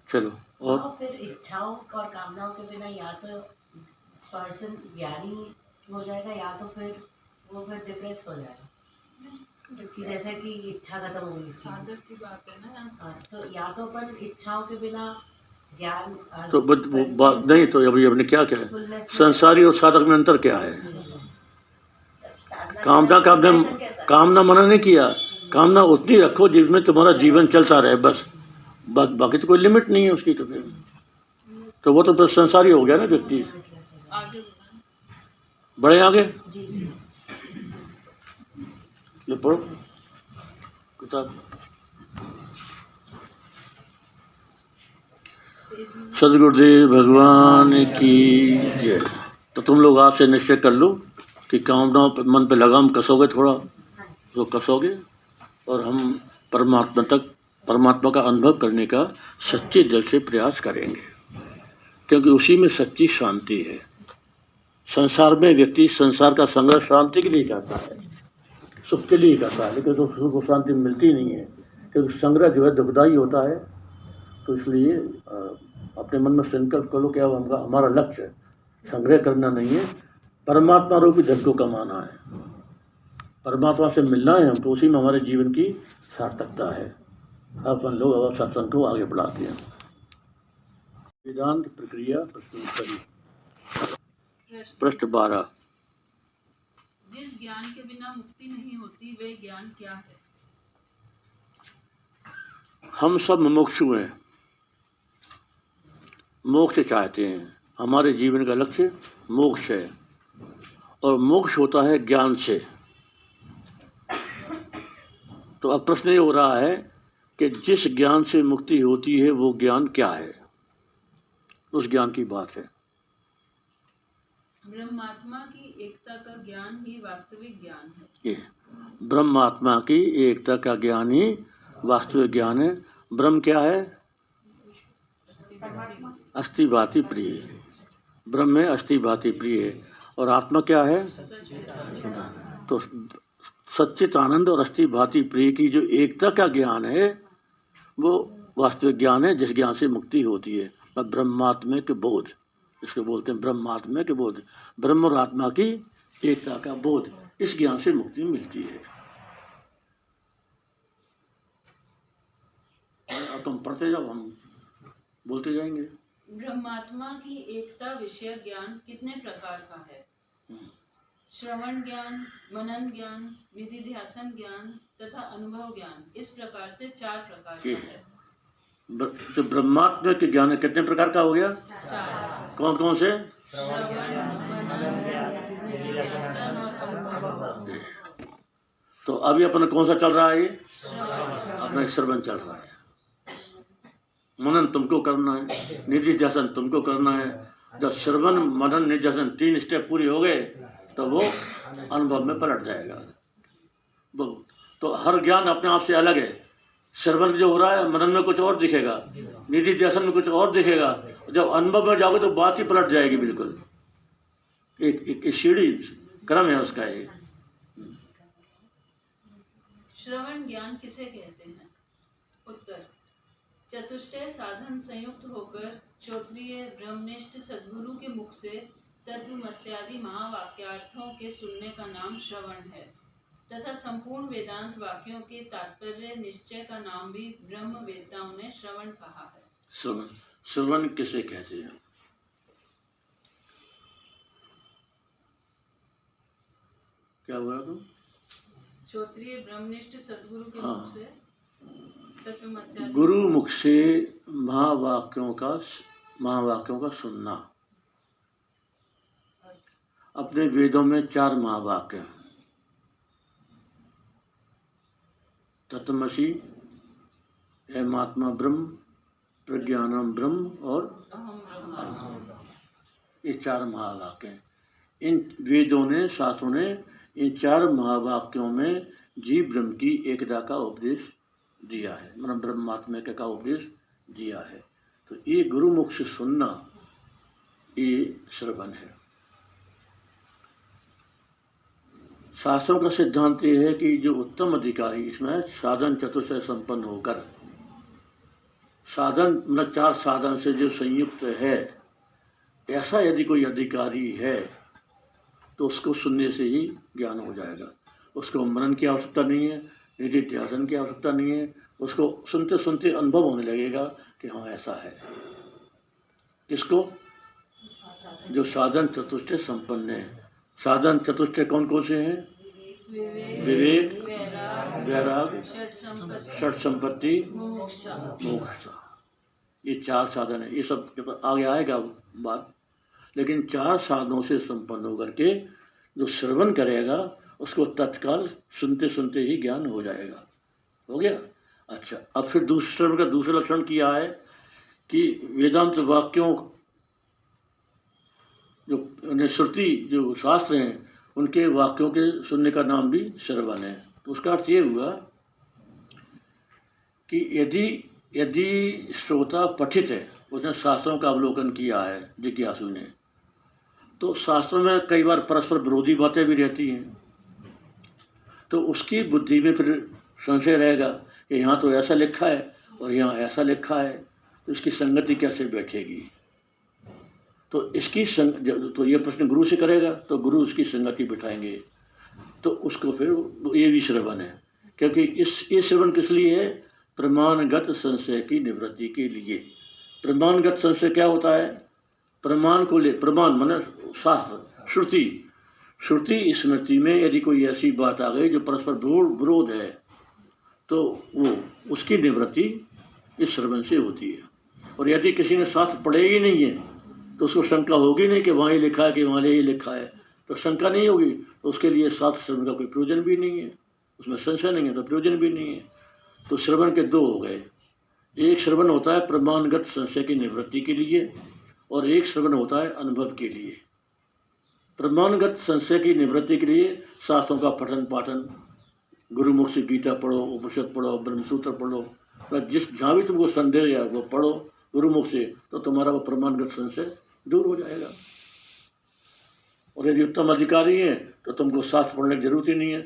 चलो और फिर इच्छाओं और कामनाओं के बिना या तो पर्सन ज्ञानी हो जाएगा या तो फिर वो फिर डिप्रेस हो जाएगा, कि जैसे कि इच्छा खत्म होगी। साधक की बात है ना। तो या तो अपन इच्छाओं के बिना ज्ञान तो बात नहीं, तो अभी हमने क्या किया? संसारी और साधक में अंतर क्या है? कामना मना नहीं किया, कामना उतनी रखो जिसमें तुम्हारा जीवन चलता रहे, बस। बाकी तो कोई लिमिट नहीं है उसकी। तो वो तो बस संसारी हो गया ना व्यक्ति। आगे बढ़े आगे, ले पढ़ो किताब। सदगुरुदेव भगवान की जय। तो तुम लोग आज से निश्चय कर लो कि कामनाओं पर मन पे लगाम कसोगे, थोड़ा तो कसोगे, और हम परमात्मा का अनुभव करने का सच्चे दिल से प्रयास करेंगे, क्योंकि उसी में सच्ची शांति है। संसार में व्यक्ति संसार का संग्रह शांति के लिए करता है, सुख के लिए करता है, लेकिन तो सुख को शांति मिलती नहीं है, क्योंकि संग्रह जो है दुखदायी होता है। तो इसलिए अपने मन में संकल्प करो कि अब हमारा लक्ष्य संग्रह करना नहीं है, परमात्मा रूपी धन को कमाना है, परमात्मा से मिलना है हमको, उसी में हमारे जीवन की सार्थकता है। अपन लोग अब सत्संग को आगे बढ़ाते हैं। वेदांत प्रक्रिया प्रश्न 12। जिस ज्ञान के बिना मुक्ति नहीं होती वे ज्ञान क्या है? हम सब मुमुक्षु हैं, मोक्ष चाहते हैं, हमारे जीवन का लक्ष्य मोक्ष है, और मोक्ष होता है ज्ञान से। तो अब प्रश्न ये हो रहा है कि जिस ज्ञान से मुक्ति होती है वो ज्ञान क्या है, उस ज्ञान की बात है। ब्रह्मात्मा की एकता का ज्ञान ही वास्तविक ज्ञान है। ये ब्रह्मात्मा की एकता का ज्ञान ही वास्तविक ज्ञान है। ब्रह्म क्या है? अस्थि भांति प्रिय। ब्रह्म में अस्थि भांति प्रिय है। और आत्मा क्या है? तो सच्चित आनंद और अस्थि भांति प्रिय की जो एकता का ज्ञान है वो वास्तविक ज्ञान है, जिस ज्ञान से मुक्ति होती है। ब्रह्मात्मा के बोध, इसको बोलते हैं ब्रह्मात्मा के बोध। ब्रह्म और आत्मा की एकता का बोध, इस ज्ञान से मुक्ति मिलती है। अब तुम पढ़ते जाओ, हम बोलते जाएंगे। ब्रह्मात्मा की एकता विषय ज्ञान कितने प्रकार का है? श्रवण ज्ञान, मनन ज्ञान, निधिध्यासन ज्ञान तथा अनुभव ज्ञान, इस प्रकार से 4 प्रकार का है। तो ब्रह्मात्मा के ज्ञान कितने प्रकार का हो गया? 4। कौन कौन से? श्रवण, मनन, निधिध्यासन और अनुभव। तो अभी अपना कौन सा चल रहा है? अपना श्रवण चल रहा है। मनन तुमको करना है, निधिध्यासन तुमको करना है। जब श्रवण, मनन, निधिध्यासन 3 स्टेप पूरी हो गए तो वो अनुभव में पलट जाएगा। तो हर ज्ञान अपने आप से अलग है। श्रवण जो हो रहा है, मनन में कुछ और दिखेगा, निधिध्यासन में कुछ और दिखेगा। जब अनुभव में जाओगे तो बात ही पलट जाएगी बिल्कुल। एक सीढ़ी क्रम है उसका। एक श्रवण ज्ञान किसे कहते हैं? उत्तर, चतुष्टय साधन संयुक्त होकर श्रोत्रिय ब्रह्मनिष्ठ सद्गुरु के मुख से तत्वमस्यादि महावाक्यार्थों के सुनने का नाम श्रवण है तथा संपूर्ण वेदांत वाक्यों के तात्पर्य निश्चय का नाम भी ब्रह्म वेदताओं ने श्रवण कहा है। श्रवण, श्रवण किसे कहते हैं? क्या हुआ तुम? श्रोत्रिय ब्रह्मनिष्ठ सद्गुरु के हाँ। मुख से तत्वमस्यादि, गुरु मुख से महावाक्यों का सुनना। अपने वेदों में 4 महावाक्य हैं। तत्वमसि, एमात्मा ब्रह्म, प्रज्ञानम ब्रह्म और अहम ब्रह्मास्मि। ये 4 महावाक्य हैं। इन वेदों ने, शास्त्रों ने इन 4 महावाक्यों में जीव ब्रह्म की एकता का उपदेश दिया है, मतलब ब्रह्मात्मा का उपदेश दिया है। तो ये गुरुमुख से सुनना, ये श्रवण है। शास्त्रों का सिद्धांत ये है कि जो उत्तम अधिकारी, इसमें साधन चतुष्टय संपन्न होकर, साधन मतलब 4 साधन से जो संयुक्त है, ऐसा यदि कोई अधिकारी है तो उसको सुनने से ही ज्ञान हो जाएगा। उसको मनन की आवश्यकता नहीं है, निधिध्यासन की आवश्यकता नहीं है। उसको सुनते सुनते अनुभव होने लगेगा कि हाँ ऐसा है। किसको? जो साधन चतुष्टय संपन्न है। साधन चतुष्टय कौन कौन से हैं? विवेक, वैराग, षट संपत्ति, मोक्ष। ये 4 साधन है। ये सब आगे आएगा बात। लेकिन 4 साधनों से संपन्न होकर के जो श्रवण करेगा उसको तत्काल सुनते सुनते ही ज्ञान हो जाएगा। हो गया? अच्छा, अब फिर दूसरे का दूसरा लक्षण किया है कि वेदांत वाक्यों जो श्रुति, जो शास्त्र हैं, उनके वाक्यों के सुनने का नाम भी श्रवण है। तो उसका अर्थ ये हुआ कि यदि श्रोता पठित है, उसने शास्त्रों का अवलोकन किया है जिज्ञासु ने, तो शास्त्रों में कई बार परस्पर विरोधी बातें भी रहती हैं। तो उसकी बुद्धि में फिर संशय रहेगा कि यहाँ तो ऐसा लिखा है और यहाँ ऐसा लिखा है, तो इसकी संगति कैसे बैठेगी। तो तो ये प्रश्न गुरु से करेगा तो गुरु उसकी संगति बिठाएंगे। तो उसको फिर ये भी श्रवण है। क्योंकि ये श्रवण किस लिए है? प्रमाणगत संशय की निवृत्ति के लिए। प्रमाणगत संशय क्या होता है? प्रमाण को ले, प्रमाण माने शास्त्र, श्रुति स्मृति में यदि कोई ऐसी बात आ गई जो परस्पर विरोध है, तो वो उसकी निवृत्ति इस श्रवण से होती है। और यदि किसी ने शास्त्र पढ़े ही नहीं है तो उसको शंका होगी नहीं कि वहाँ ये लिखा है कि वहाँ ये लिखा है, तो शंका नहीं होगी, तो उसके लिए शास्त्र श्रवण का कोई प्रयोजन भी नहीं है। उसमें संशय नहीं है तो प्रयोजन भी नहीं है। तो श्रवण के दो हो गए, एक श्रवण होता है प्रमाणगत संशय की निवृत्ति के लिए और एक श्रवण होता है अनुभव के लिए। प्रमाणगत संशय की निवृत्ति के लिए शास्त्रों का पठन पाठन, गुरुमुख से गीता पढ़ो, उपनिषद पढ़ो, ब्रह्मसूत्र पढ़ो, जिस जहाँ भी तुमको संदेह है वो पढ़ो गुरुमुख से, तो तुम्हारा वो प्रमाणगत संशय दूर हो जाएगा। और यदि उत्तम अधिकारी है तो तुमको शास्त्र पढ़ने की जरूरत ही नहीं है,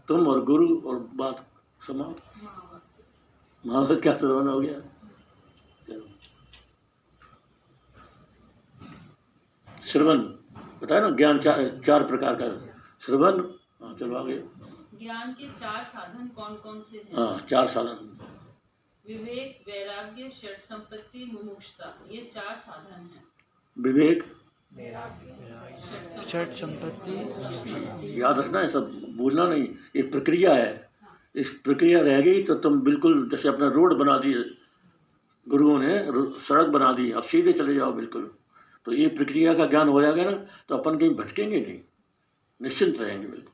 तुम और गुरु और बात समाप्त। महाभारत क्या श्रवण हो गया। श्रवण बताया ना, ज्ञान चार प्रकार का श्रवण। हाँ चलो आगे। ज्ञान के 4 साधन कौन कौन से हैं? हाँ 4 साधन, विवेक, वैराग्य, षट संपत्ति, मुमुक्षुता, ये 4 साधन हैं। विवेक, षट संपत्ति, याद रखना है, सब भूलना नहीं, ये प्रक्रिया है। इस प्रक्रिया रह गई तो तुम बिल्कुल जैसे अपना रोड बना दिए गुरुओं ने, सड़क बना दी, अब सीधे चले जाओ बिल्कुल। तो ये प्रक्रिया का ज्ञान हो जाएगा ना तो अपन कहीं भटकेंगे नहीं, निश्चिंत रहेंगे बिल्कुल।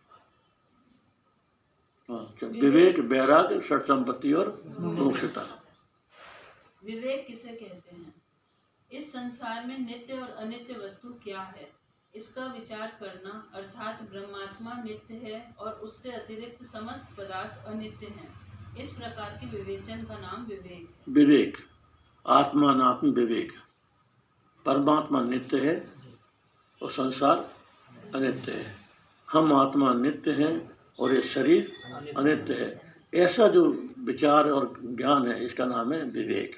हाँ, विवेक, वैराग्य, षट संपत्ति और मुमुक्षुता। विवेक किसे कहते हैं? इस संसार में नित्य और अनित्य वस्तु क्या है, इसका विचार करना, अर्थात ब्रह्मात्मा नित्य है और उससे अतिरिक्त समस्त पदार्थ अनित्य हैं। इस प्रकार के विवेचन का नाम विवेक है। विवेक, आत्मा अनात्म विवेक। परमात्मा नित्य है और संसार अनित्य है, हम आत्मा नित्य हैं और ये शरीर अनित्य है। ऐसा जो विचार और ज्ञान है इसका नाम है विवेक।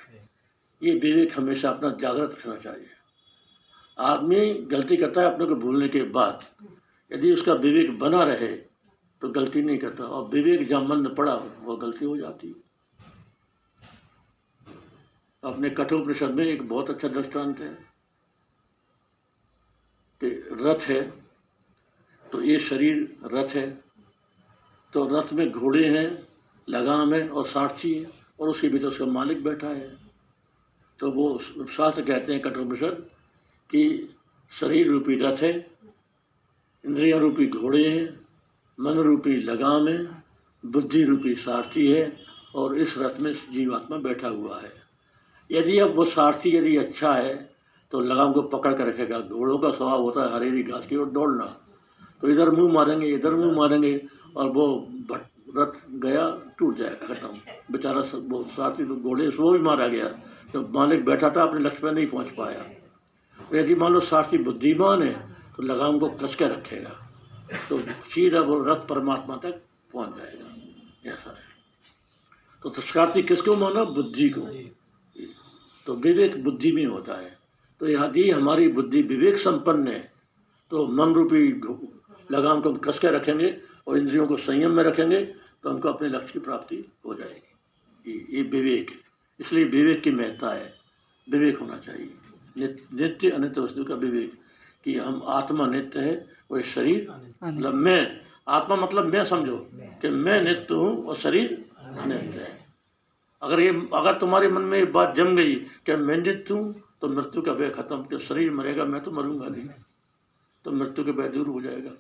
ये विवेक हमेशा अपना जागृत रखना चाहिए। आदमी गलती करता है अपने को भूलने के बाद, यदि उसका विवेक बना रहे तो गलती नहीं करता, और विवेक जहाँ मन में पड़ा वो गलती हो जाती। अपने कठोपनिषद में एक बहुत अच्छा दृष्टांत है कि रथ है, तो ये शरीर रथ है, तो रथ में घोड़े हैं, लगाम है और सारथी है, और उसके भीतर उसका मालिक बैठा है। तो वो शास्त्र कहते हैं कठोपनिषद कि शरीर रूपी रथ है, इंद्रियां रूपी घोड़े हैं, मन रूपी लगाम है, बुद्धि रूपी सारथी है, और इस रथ में जीवात्मा बैठा हुआ है। यदि अब वो सारथी यदि अच्छा है तो लगाम को पकड़ कर रखेगा। घोड़ों का स्वभाव होता है हरेरी घास की ओर दौड़ना, तो इधर मुंह मारेंगे इधर मुंह मारेंगे और वो रथ गया, टूट जाएगा, खत्म। बेचारा वो सारथी तो घोड़े से वो भी मारा गया, जब मालिक बैठा था अपने लक्ष्य पर नहीं पहुंच पाया। यदि मान लो सारथी बुद्धिमान है तो लगाम को कस के रखेगा, तो सीधा वो रथ परमात्मा तक पहुंच जाएगा। ऐसा है। तो सारथी किसको माना? बुद्धि को। तो विवेक बुद्धि में होता है। तो यदि हमारी बुद्धि विवेक संपन्न है तो मन रूपी लगाम को कस के रखेंगे और इंद्रियों को संयम में रखेंगे तो हमको अपने लक्ष्य की प्राप्ति हो जाएगी। ये विवेक है। इसलिए विवेक की महत्ता है, विवेक होना चाहिए। नित्य अनित्य वस्तु का विवेक कि हम आत्मा नित्य है और शरीर मतलब मैं, आत्मा मतलब मैं, समझो कि मैं नित्य हूँ और शरीर नित्य है। अगर तुम्हारे मन में ये बात जम गई कि मैं नित्य हूँ तो मृत्यु का भय खत्म, कि शरीर मरेगा मैं तो मरूंगा नहीं, तो मृत्यु के भय दूर हो जाएगा।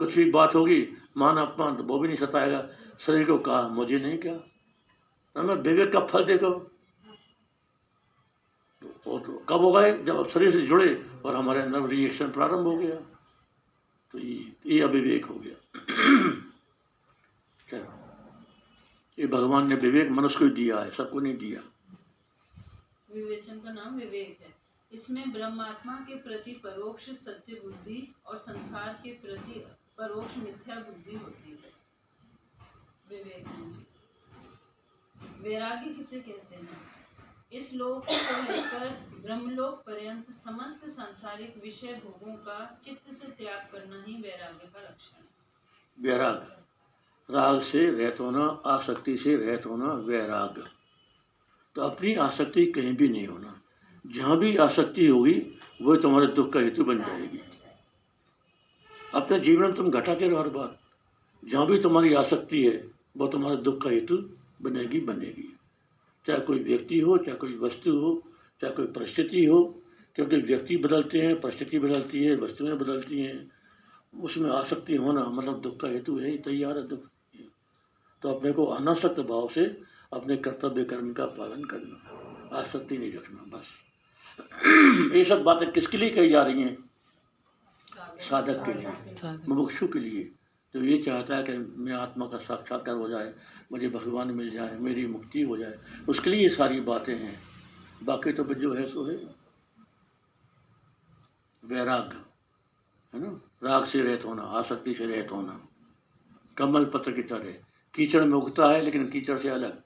कुछ भी बात होगी मान अपमान तो वो भी नहीं सताएगा। शरीर को कहा मुझे नहीं कहा, मैं विवेक का फल देखो। तो कब हो गए? जब शरीर से जुड़े और हमारे अंदर रिएक्शन प्रारंभ हो गया, तो ये अविवेक हो गया। ये भगवान ने विवेक मनुष्य को दिया है, सबको नहीं दिया। विवेचन का नाम विवेक है। इसमें ब्रह्मात्मा के प्रति परोक्ष सत्य बुद्धि और संसार के प्रति परोक्ष मिथ्या बुद्धि होती है। विवेक है जी। वैराग्य किसे कहते हैं? इस लोक को लेकर ब्रह्मलोक पर्यंत समस्त सांसारिक विषय भोगों का चित्त से त्याग करना ही वैराग्य का लक्षण है। वैराग्य, राग से रहित होना, आसक्ति से रहित होना, वैराग्य। तो अपनी आसक्ति कहीं भी नहीं होना। जहाँ भी आसक्ति होगी वो तुम्हारे दुख का हेतु बन जाएगी। अपने जीवन में तुम घटाते रहो हर बार, जहाँ भी तुम्हारी आसक्ति है वो तुम्हारे दुख का हेतु बनेगी। चाहे कोई व्यक्ति हो, चाहे कोई वस्तु हो, चाहे कोई परिस्थिति हो, क्योंकि व्यक्ति बदलते हैं, परिस्थिति बदलती है, वस्तुएं बदलती हैं। उसमें आसक्ति होना मतलब दुख का हेतु है ही, तैयार है दुख। तो अपने को अनासक्त भाव से अपने कर्तव्य कर्म का पालन करना, आसक्ति नहीं रखना। बस ये सब बातें किसके लिए कही जा रही हैं? साधक के लिए, मुमुक्षु के लिए, तो ये चाहता है कि मैं आत्मा का साक्षात्कार हो जाए, मुझे भगवान मिल जाए, मेरी मुक्ति हो जाए, उसके लिए ये सारी बातें हैं। बाकी तो जो है सो है वैराग, है ना, राग से रहित होना, आसक्ति से रहित होना। कमल पत्र की तरह कीचड़ में उगता है लेकिन कीचड़ से अलग।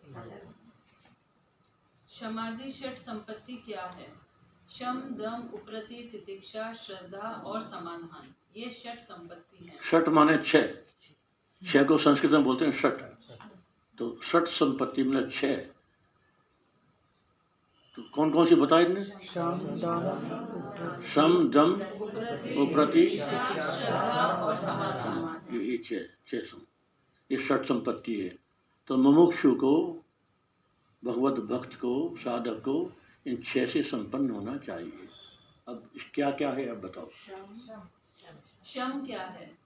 समाधि षट संपत्ति क्या है? शम, दम, उपरति, तितिक्षा, श्रद्धा और समाधान, ये षट संपत्ति है। षट माने छह, छह को संस्कृत में बोलते हैं षट, तो षट संपत्ति मतलब छह। तो कौन कौन सी बताई इनने? शम, दम, उपरति, और समाधान, ये छह ये षट संपत्ति है। तो मुमुक्षु को, भगवत भक्त को, साधक को इन छह से संपन्न होना चाहिए। अब क्या क्या है अब बताओ। शम क्या है?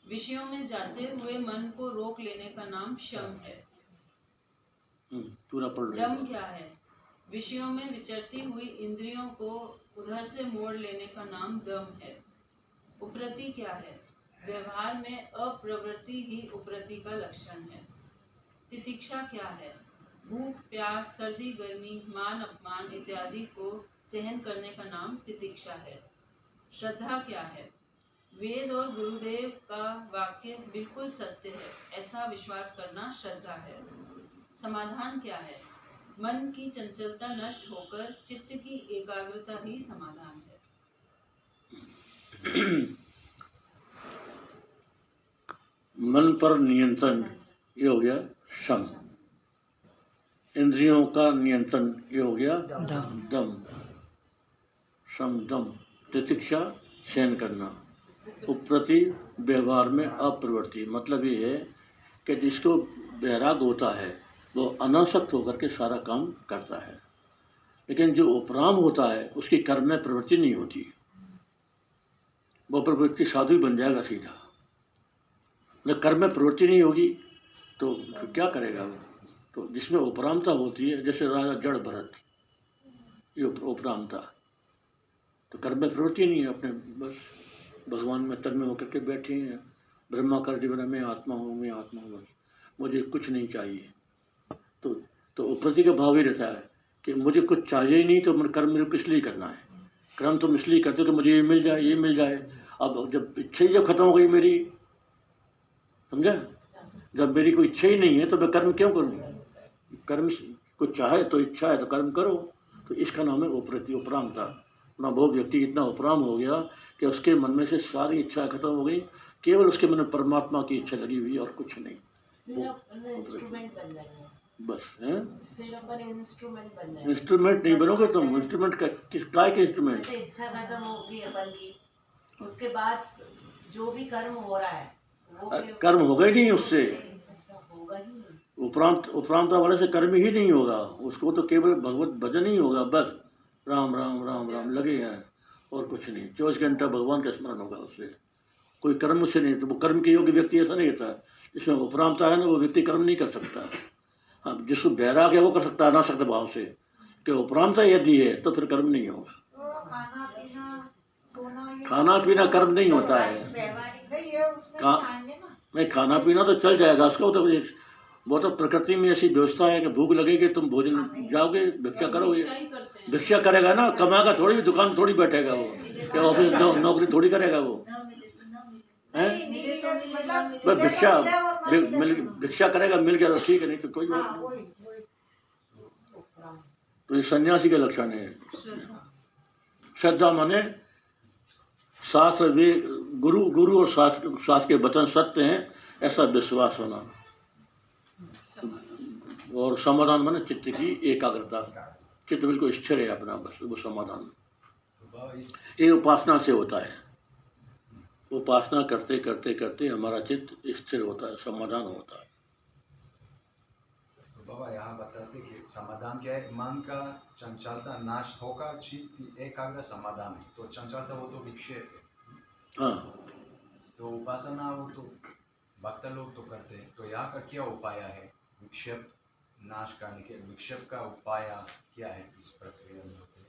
विषयों में जाते हुए मन को रोक लेने का नाम शम है। पूरा पढ़ रहे दम क्या है? विषयों में विचरती हुई इंद्रियों को उधर से मोड़ लेने का नाम दम है। उपरति क्या है? व्यवहार में अप्रवृत्ति ही उपरति का लक्षण है। तितिक्षा क्या है? भूख, प्यास, सर्दी, गर्मी, मान अपमान इत्यादि को सहन करने का नाम तितिक्षा है। श्रद्धा क्या है? वेद और गुरुदेव का वाक्य बिल्कुल सत्य है, ऐसा विश्वास करना श्रद्धा है। समाधान क्या है? मन की चंचलता नष्ट होकर चित्त की एकाग्रता ही समाधान है। मन पर नियंत्रण, ये हो गया शम। इंद्रियों का नियंत्रण, ये हो गया दम। शम, दम। तितिक्षा, सहन करना। उपरति, व्यवहार में अप्रवृत्ति, मतलब ये है कि जिसको वैराग होता है वो अनासक्त होकर के सारा काम करता है, लेकिन जो उपराम होता है उसकी कर्म में प्रवृत्ति नहीं होती, वो प्रवृत्ति साधु बन जाएगा सीधा। जब कर्म में प्रवृत्ति नहीं होगी तो फिर क्या करेगा वो? तो जिसमें उपरामता होती है, जैसे राजा जड़ भरत, ये उपरामता, तो कर्म में प्रवृत्ति नहीं है, अपने बस भगवान में तन्मय होकर के बैठे हैं। ब्रह्मा कर जीवन में आत्मा हूँ, मैं आत्मा हूँ, बस मुझे कुछ नहीं चाहिए। तो उपरति का भाव ही रहता है कि मुझे कुछ चाहिए ही नहीं, तो मैं कर्म मेरे को किस लिए करना है? कर्म तुम इसलिए करते हो कि मुझे ये मिल जाए, ये मिल जाए। अब जब इच्छा ही जब खत्म हो गई मेरी, समझा, जब मेरी कोई इच्छा ही नहीं है तो मैं कर्म क्यों करूँ? कर्म को चाहे तो इच्छा है तो कर्म करो। तो इसका नाम है उपरति, उपरामता। ना वो व्यक्ति इतना उपराम हो गया कि उसके मन में से सारी इच्छा खत्म हो गई, केवल उसके मन में परमात्मा की इच्छा लगी हुई और कुछ नहीं। इंस्ट्रूमेंट बन जाएंगे बस है, फिर अपन इंस्ट्रूमेंट बन जाएंगे। इंस्ट्रूमेंट नहीं बनोगे तुम। इंस्ट्रूमेंट का काय के इंस्ट्रूमेंट? जैसे इच्छा खत्म होगी अपन की, उसके बाद जो भी कर्म हो रहा है वो कर्म होगा ही नहीं उससे, होगा ही नहीं। उपरामता वाले से कर्म ही नहीं होगा, उसको तो केवल भगवत भजन ही होगा। बस राम राम राम राम लगे हैं और कुछ नहीं। 24 घंटा भगवान का स्मरण होगा उससे, कोई कर्म उससे नहीं। तो वो कर्म के योग्य व्यक्ति ऐसा नहीं रहता, जिसमें उपरामता है ना, वो व्यक्ति कर्म नहीं कर सकता। हाँ, जिसको वैराग है वो कर सकता है अनासक्त भाव से, कि उपरामता यदि है तो फिर कर्म नहीं होगा। खाना पीना सोना, खाना पीना कर्म नहीं होता है। नहीं, खाना पीना तो चल जाएगा उसका, तो वो तो प्रकृति में ऐसी व्यवस्था है कि भूख लगेगी तुम भोजन जाओगे, भिक्षा करोगे। भिक्षा करेगा ना, कमाएगा थोड़ी, दुकान थोड़ी बैठेगा वो, क्या ऑफिस नौकरी थोड़ी करेगा वो है? भिक्षा करेगा, मिल गया तो ठीक है, नहीं तो कोई बात नहीं। तो ये सन्यासी के लक्षण है। श्रद्धा माने शास्त्र, वे गुरु और शास्त्र के वचन सत्य हैं ऐसा विश्वास होना। और समाधान माने चित्त की एकाग्रता, चित्त बिल्कुल स्थिर है अपना, बस वो समाधान। ये उपासना से होता है। उपासना करते करते करते हमारा चित्त स्थिर होता है, समाधान होता है। तो बाबा यहाँ बताते कि समाधान क्या है? मन का चंचलता नाश होकर चित्त की एकाग्र समाधान है। तो चंचलता वो तो विक्षेप है। हाँ, तो उपासना वो तो भक्त लोग तो करते हैं, तो यहाँ का क्या उपाय है विक्षेप नाश करने के? विक्षेप का उपाय क्या है इस प्रक्रिया में होते हैं?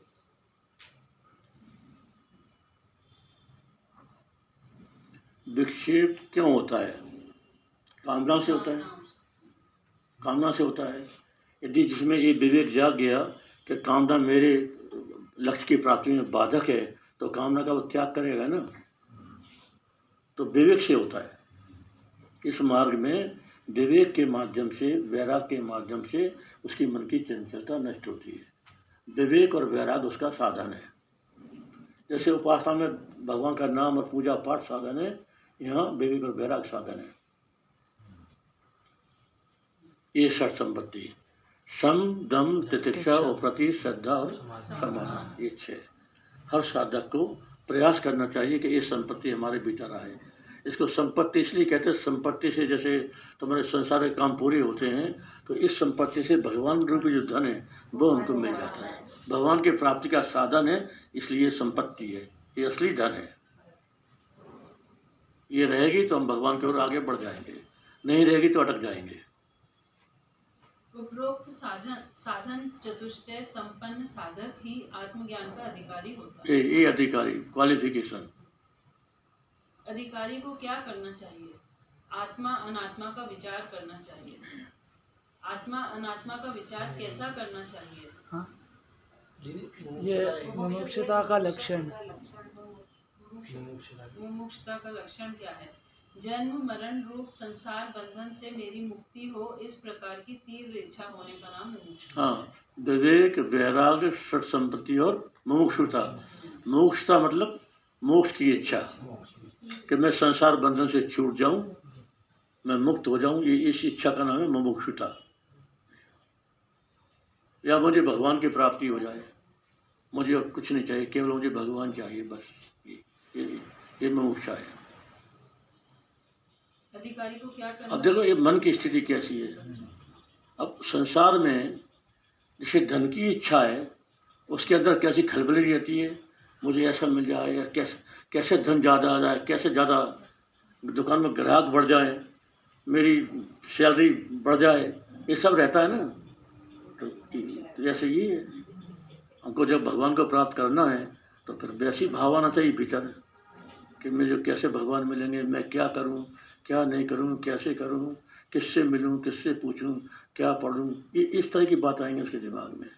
विक्षेप क्यों होता है? कामना से होता है, कामना से होता है। यदि जिसमें ये विवेक जाग गया कि कामना मेरे लक्ष्य की प्राप्ति में बाधक है, तो कामना का वो त्याग करेगा ना। तो विवेक से होता है। इस मार्ग में विवेक के माध्यम से, वैराग के माध्यम से उसकी मन की चंचलता नष्ट होती है। विवेक और वैराग उसका साधन है। जैसे उपासना में भगवान का नाम और पूजा पाठ साधन है, यहाँ विवेक और वैराग साधन है। ये षट संपत्ति, सम दम तितिक्षा और प्रति श्रद्धा और समाधान, ये छह। हर साधक को प्रयास करना चाहिए कि ये संपत्ति हमारे भीतर आए। इसको संपत्ति इसलिए कहते हैं, संपत्ति से जैसे तुम्हारे संसार के काम पूरे होते हैं, तो इस संपत्ति से भगवान रूपी जो धन है वो हमको मिल जाता है। भगवान की प्राप्ति का साधन है, इसलिए संपत्ति है, ये असली धन है। ये रहेगी तो हम भगवान की ओर आगे बढ़ जाएंगे, नहीं रहेगी तो अटक जाएंगे। उपरोक्त साधन चतुष्टय संपन्न साधक ही आत्मज्ञान का अधिकारी होता है। ये अधिकारी क्वालिफिकेशन। अधिकारी को क्या करना चाहिए? आत्मा अनात्मा का विचार करना चाहिए। आत्मा अनात्मा का विचार कैसा करना चाहिए? हाँ, ये मुमुक्षुता का लक्षण। मुमुक्षुता का लक्षण क्या है? जन्म मरण रूप संसार बंधन से मेरी मुक्ति हो, इस प्रकार की तीव्र इच्छा होने का नाम मुमुक्षुता। हाँ, विवेक, वैराग, षट संपत्ति और मुमुक्षुता। मुमुक्षुता मतलब मोक्ष की इच्छा, कि मैं संसार बंधन से छूट जाऊं, मैं मुक्त हो जाऊं, ये इस इच्छा का नाम है मुमुक्षुता। या मुझे भगवान की प्राप्ति हो जाए, मुझे और कुछ नहीं चाहिए, केवल मुझे भगवान चाहिए, बस ये मुमुक्षा है। अधिकारी को क्या करना? अब देखो ये मन की स्थिति कैसी है। अब संसार में जैसे धन की इच्छा है, उसके अंदर कैसी खलबली रहती है, मुझे ऐसा मिल जाए, या कैसे धन ज़्यादा आ जाए, कैसे ज़्यादा दुकान में ग्राहक बढ़ जाए, मेरी सैलरी बढ़ जाए, ये सब रहता है ना। तो जैसे ये है, हमको जब भगवान को प्राप्त करना है तो फिर वैसी भाव आना चाहिए भीतर कि मुझे कैसे भगवान मिलेंगे, मैं क्या करूं, क्या नहीं करूं, कैसे करूं, किससे मिलूं, किससे पूछूं, क्या पढ़ूं, ये इस तरह की बात आएंगे उसके दिमाग में।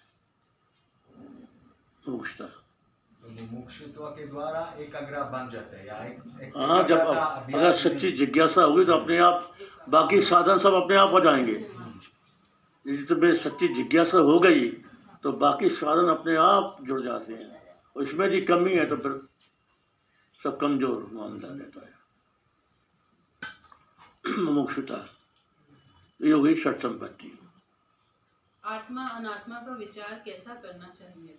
मुमुक्षुता, तो मुमुक्षुत्व के द्वारा एकाग्र बन जाते हैं, या एक हाँ, जब अगर सच्ची जिज्ञासा होगी तो अपने आप बाकी साधन सब अपने आप हो जाएंगे। यदि तुम्हें सच्ची जिज्ञासा हो गई तो बाकी साधन अपने आप जुड़ जाते हैं, और इसमें भी कमी है तो फिर सब कमजोर मामला रहता है। मुमुक्षुता, ये हो गई षट संपत्ति। आत्मा अनात्मा का विचार कैसा करना चाहिए?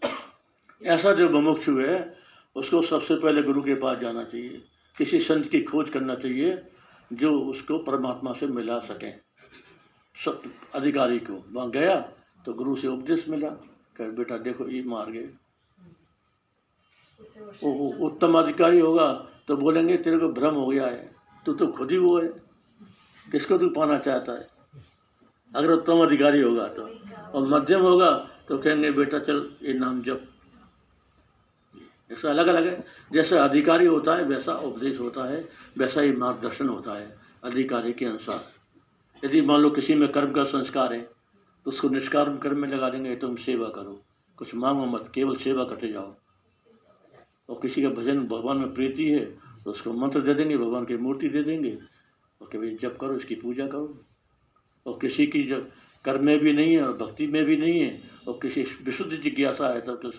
ऐसा जो मुमुक्षु है उसको सबसे पहले गुरु के पास जाना चाहिए, किसी संत की खोज करना चाहिए जो उसको परमात्मा से मिला सके। सब अधिकारी को वहाँ गया तो गुरु से उपदेश मिला, कह बेटा देखो ये मार्ग है। उत्तम अधिकारी होगा तो बोलेंगे तेरे को भ्रम हो गया है, तू तो खुद ही वो है, किसको तू पाना चाहता है। अगर उत्तम अधिकारी होगा तो, और मध्यम होगा तो कहेंगे बेटा चल ये नाम जप। ऐसा अलग अलग है, जैसा अधिकारी होता है वैसा उपदेश होता है, वैसा ही मार्गदर्शन होता है अधिकारी के अनुसार। यदि मान लो किसी में कर्म का संस्कार है तो उसको निष्काम कर्म में लगा देंगे, तुम सेवा करो, कुछ मांगो मत, केवल सेवा करते जाओ। और किसी का भजन भगवान में प्रीति है तो उसको मंत्र दे देंगे, भगवान की मूर्ति दे देंगे और कि भाई जप करो, इसकी पूजा करो। और किसी की जब कर्म में भी नहीं है और भक्ति में भी नहीं है और किसी विशुद्ध जिज्ञासा है तब तो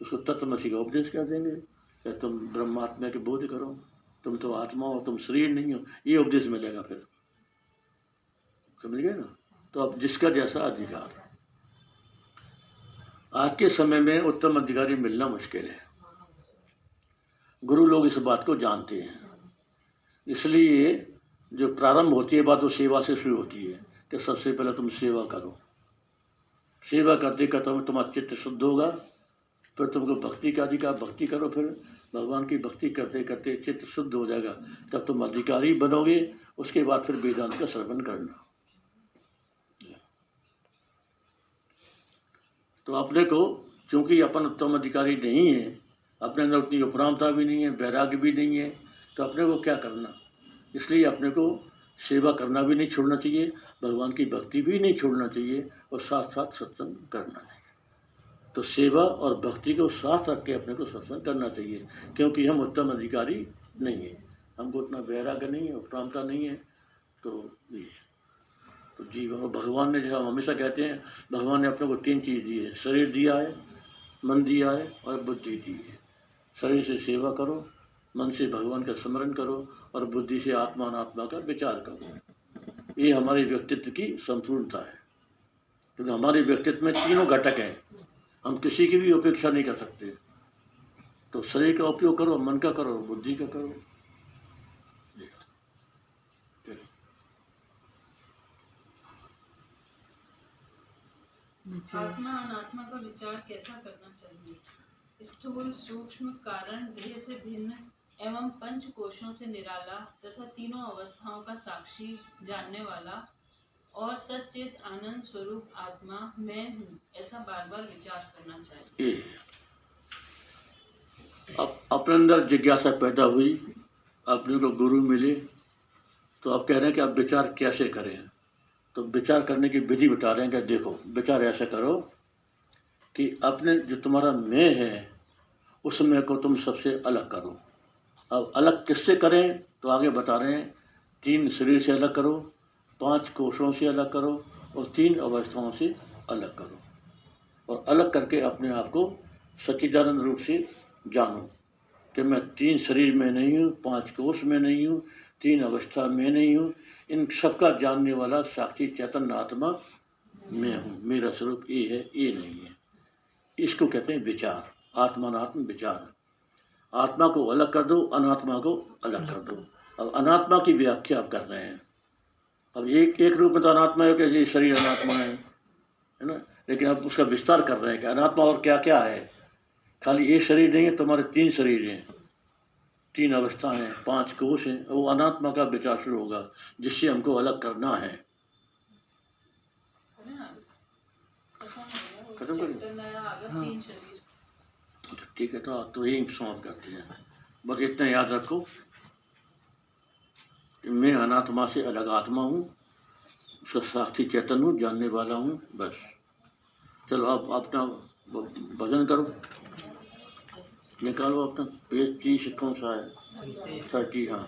उसको तत्वमसी का उपदेश कर देंगे कि तुम ब्रह्मात्मा के बोध करो, तुम तो आत्मा हो, तुम शरीर नहीं हो, ये उपदेश मिलेगा। फिर समझ गए ना। तो अब जिसका जैसा अधिकार। आज के समय में उत्तम अधिकारी मिलना मुश्किल है, गुरु लोग इस बात को जानते हैं, इसलिए जो प्रारंभ होती है बात वो सेवा से शुरू होती है कि सबसे पहले तुम सेवा करो। सेवा करते करते तुम्हारा चित्त शुद्ध होगा, फिर तुमको भक्ति का अधिकार, भक्ति करो, फिर भगवान की भक्ति करते करते चित्त शुद्ध हो जाएगा, तब तुम अधिकारी बनोगे। उसके बाद फिर वेदांत का श्रवण करना। तो अपने को, क्योंकि अपन उत्तम अधिकारी नहीं है, अपने अंदर उतनी उपरामता भी नहीं है, वैराग्य भी नहीं है, तो अपने को क्या करना। इसलिए अपने को सेवा करना भी नहीं छोड़ना चाहिए, भगवान की भक्ति भी नहीं छोड़ना चाहिए, और साथ साथ सत्संग करना चाहिए। तो सेवा और भक्ति को साथ रख के अपने को सत्संग करना चाहिए, क्योंकि हम उत्तम अधिकारी नहीं है, हमको उतना वैराग्य नहीं है, उपरामता नहीं है। तो ये तो जीवन में भगवान ने, जैसा हम हमेशा कहते हैं, भगवान ने अपने को 3 चीज़ दी है, शरीर दिया है, मन दिया है और बुद्धि दी है। शरीर से सेवा करो, मन से भगवान का स्मरण करो, और बुद्धि से आत्मा अनात्मा का विचार करो। ये हमारे व्यक्तित्व की संपूर्णता है, क्योंकि हमारे व्यक्तित्व में 3 घटक हैं, हम किसी की भी उपेक्षा नहीं कर सकते। तो शरीर का उपयोग करो, मन का करो, बुद्धि का करो। आत्मा अनात्मा का विचार कैसा करना चाहिए? स्थूल सूक्ष्म कारण देह से भिन्न एवं पंच कोशों से निराला तथा तीनों अवस्थाओं का साक्षी जानने वाला और सच्चित आनंद स्वरूप आत्मा मैं हूँ, ऐसा बार बार विचार करना चाहिए। अब अपने अंदर जिज्ञासा पैदा हुई, अपने को गुरु मिले, तो आप कह रहे हैं कि आप विचार कैसे करें। तो विचार करने की विधि बता रहे हैं कि देखो, विचार ऐसा करो कि अपने जो तुम्हारा मैं है, उस मैं को तुम सबसे अलग करो। अब अलग किससे करें, तो आगे बता रहे हैं, 3 शरीर से अलग करो, 5 कोशों से अलग करो, और 3 अवस्थाओं से अलग करो। और अलग करके अपने आप को सच्चिदानंद रूप से जानो कि मैं 3 शरीर में नहीं हूँ, 5 कोश में नहीं हूँ, 3 अवस्था में नहीं हूँ, इन सबका जानने वाला साक्षी चैतन्य आत्मा मैं हूँ। मेरा स्वरूप ये है, ये नहीं है। इसको कहते हैं विचार, आत्मानात्म विचार। आत्मा को अलग कर दो, अनात्मा को अलग कर दो। अब अनात्मा की व्याख्या आप कर रहे हैं। अब एक रूप में तो अनात्मा है कि ये शरीर अनात्मा है ना, लेकिन अब उसका विस्तार कर रहे हैं कि अनात्मा और क्या क्या है। खाली एक शरीर नहीं है, तुम्हारे 3 शरीर हैं, 3 अवस्थाएं हैं, 5 कोश हैं। वो अनात्मा का विचार शुरू होगा, जिससे हमको अलग करना है। खत्म करें? ठीक है, तो यही समाप्त करते हैं। बस इतना याद रखो कि मैं अनात्मा से अलग आत्मा हूँ, उसका साक्षी चैतन्य हूँ, जानने वाला हूँ। बस चलो, आप अपना भजन करो, निकालो अपना पेज 30 कौन सा है, 30। हाँ,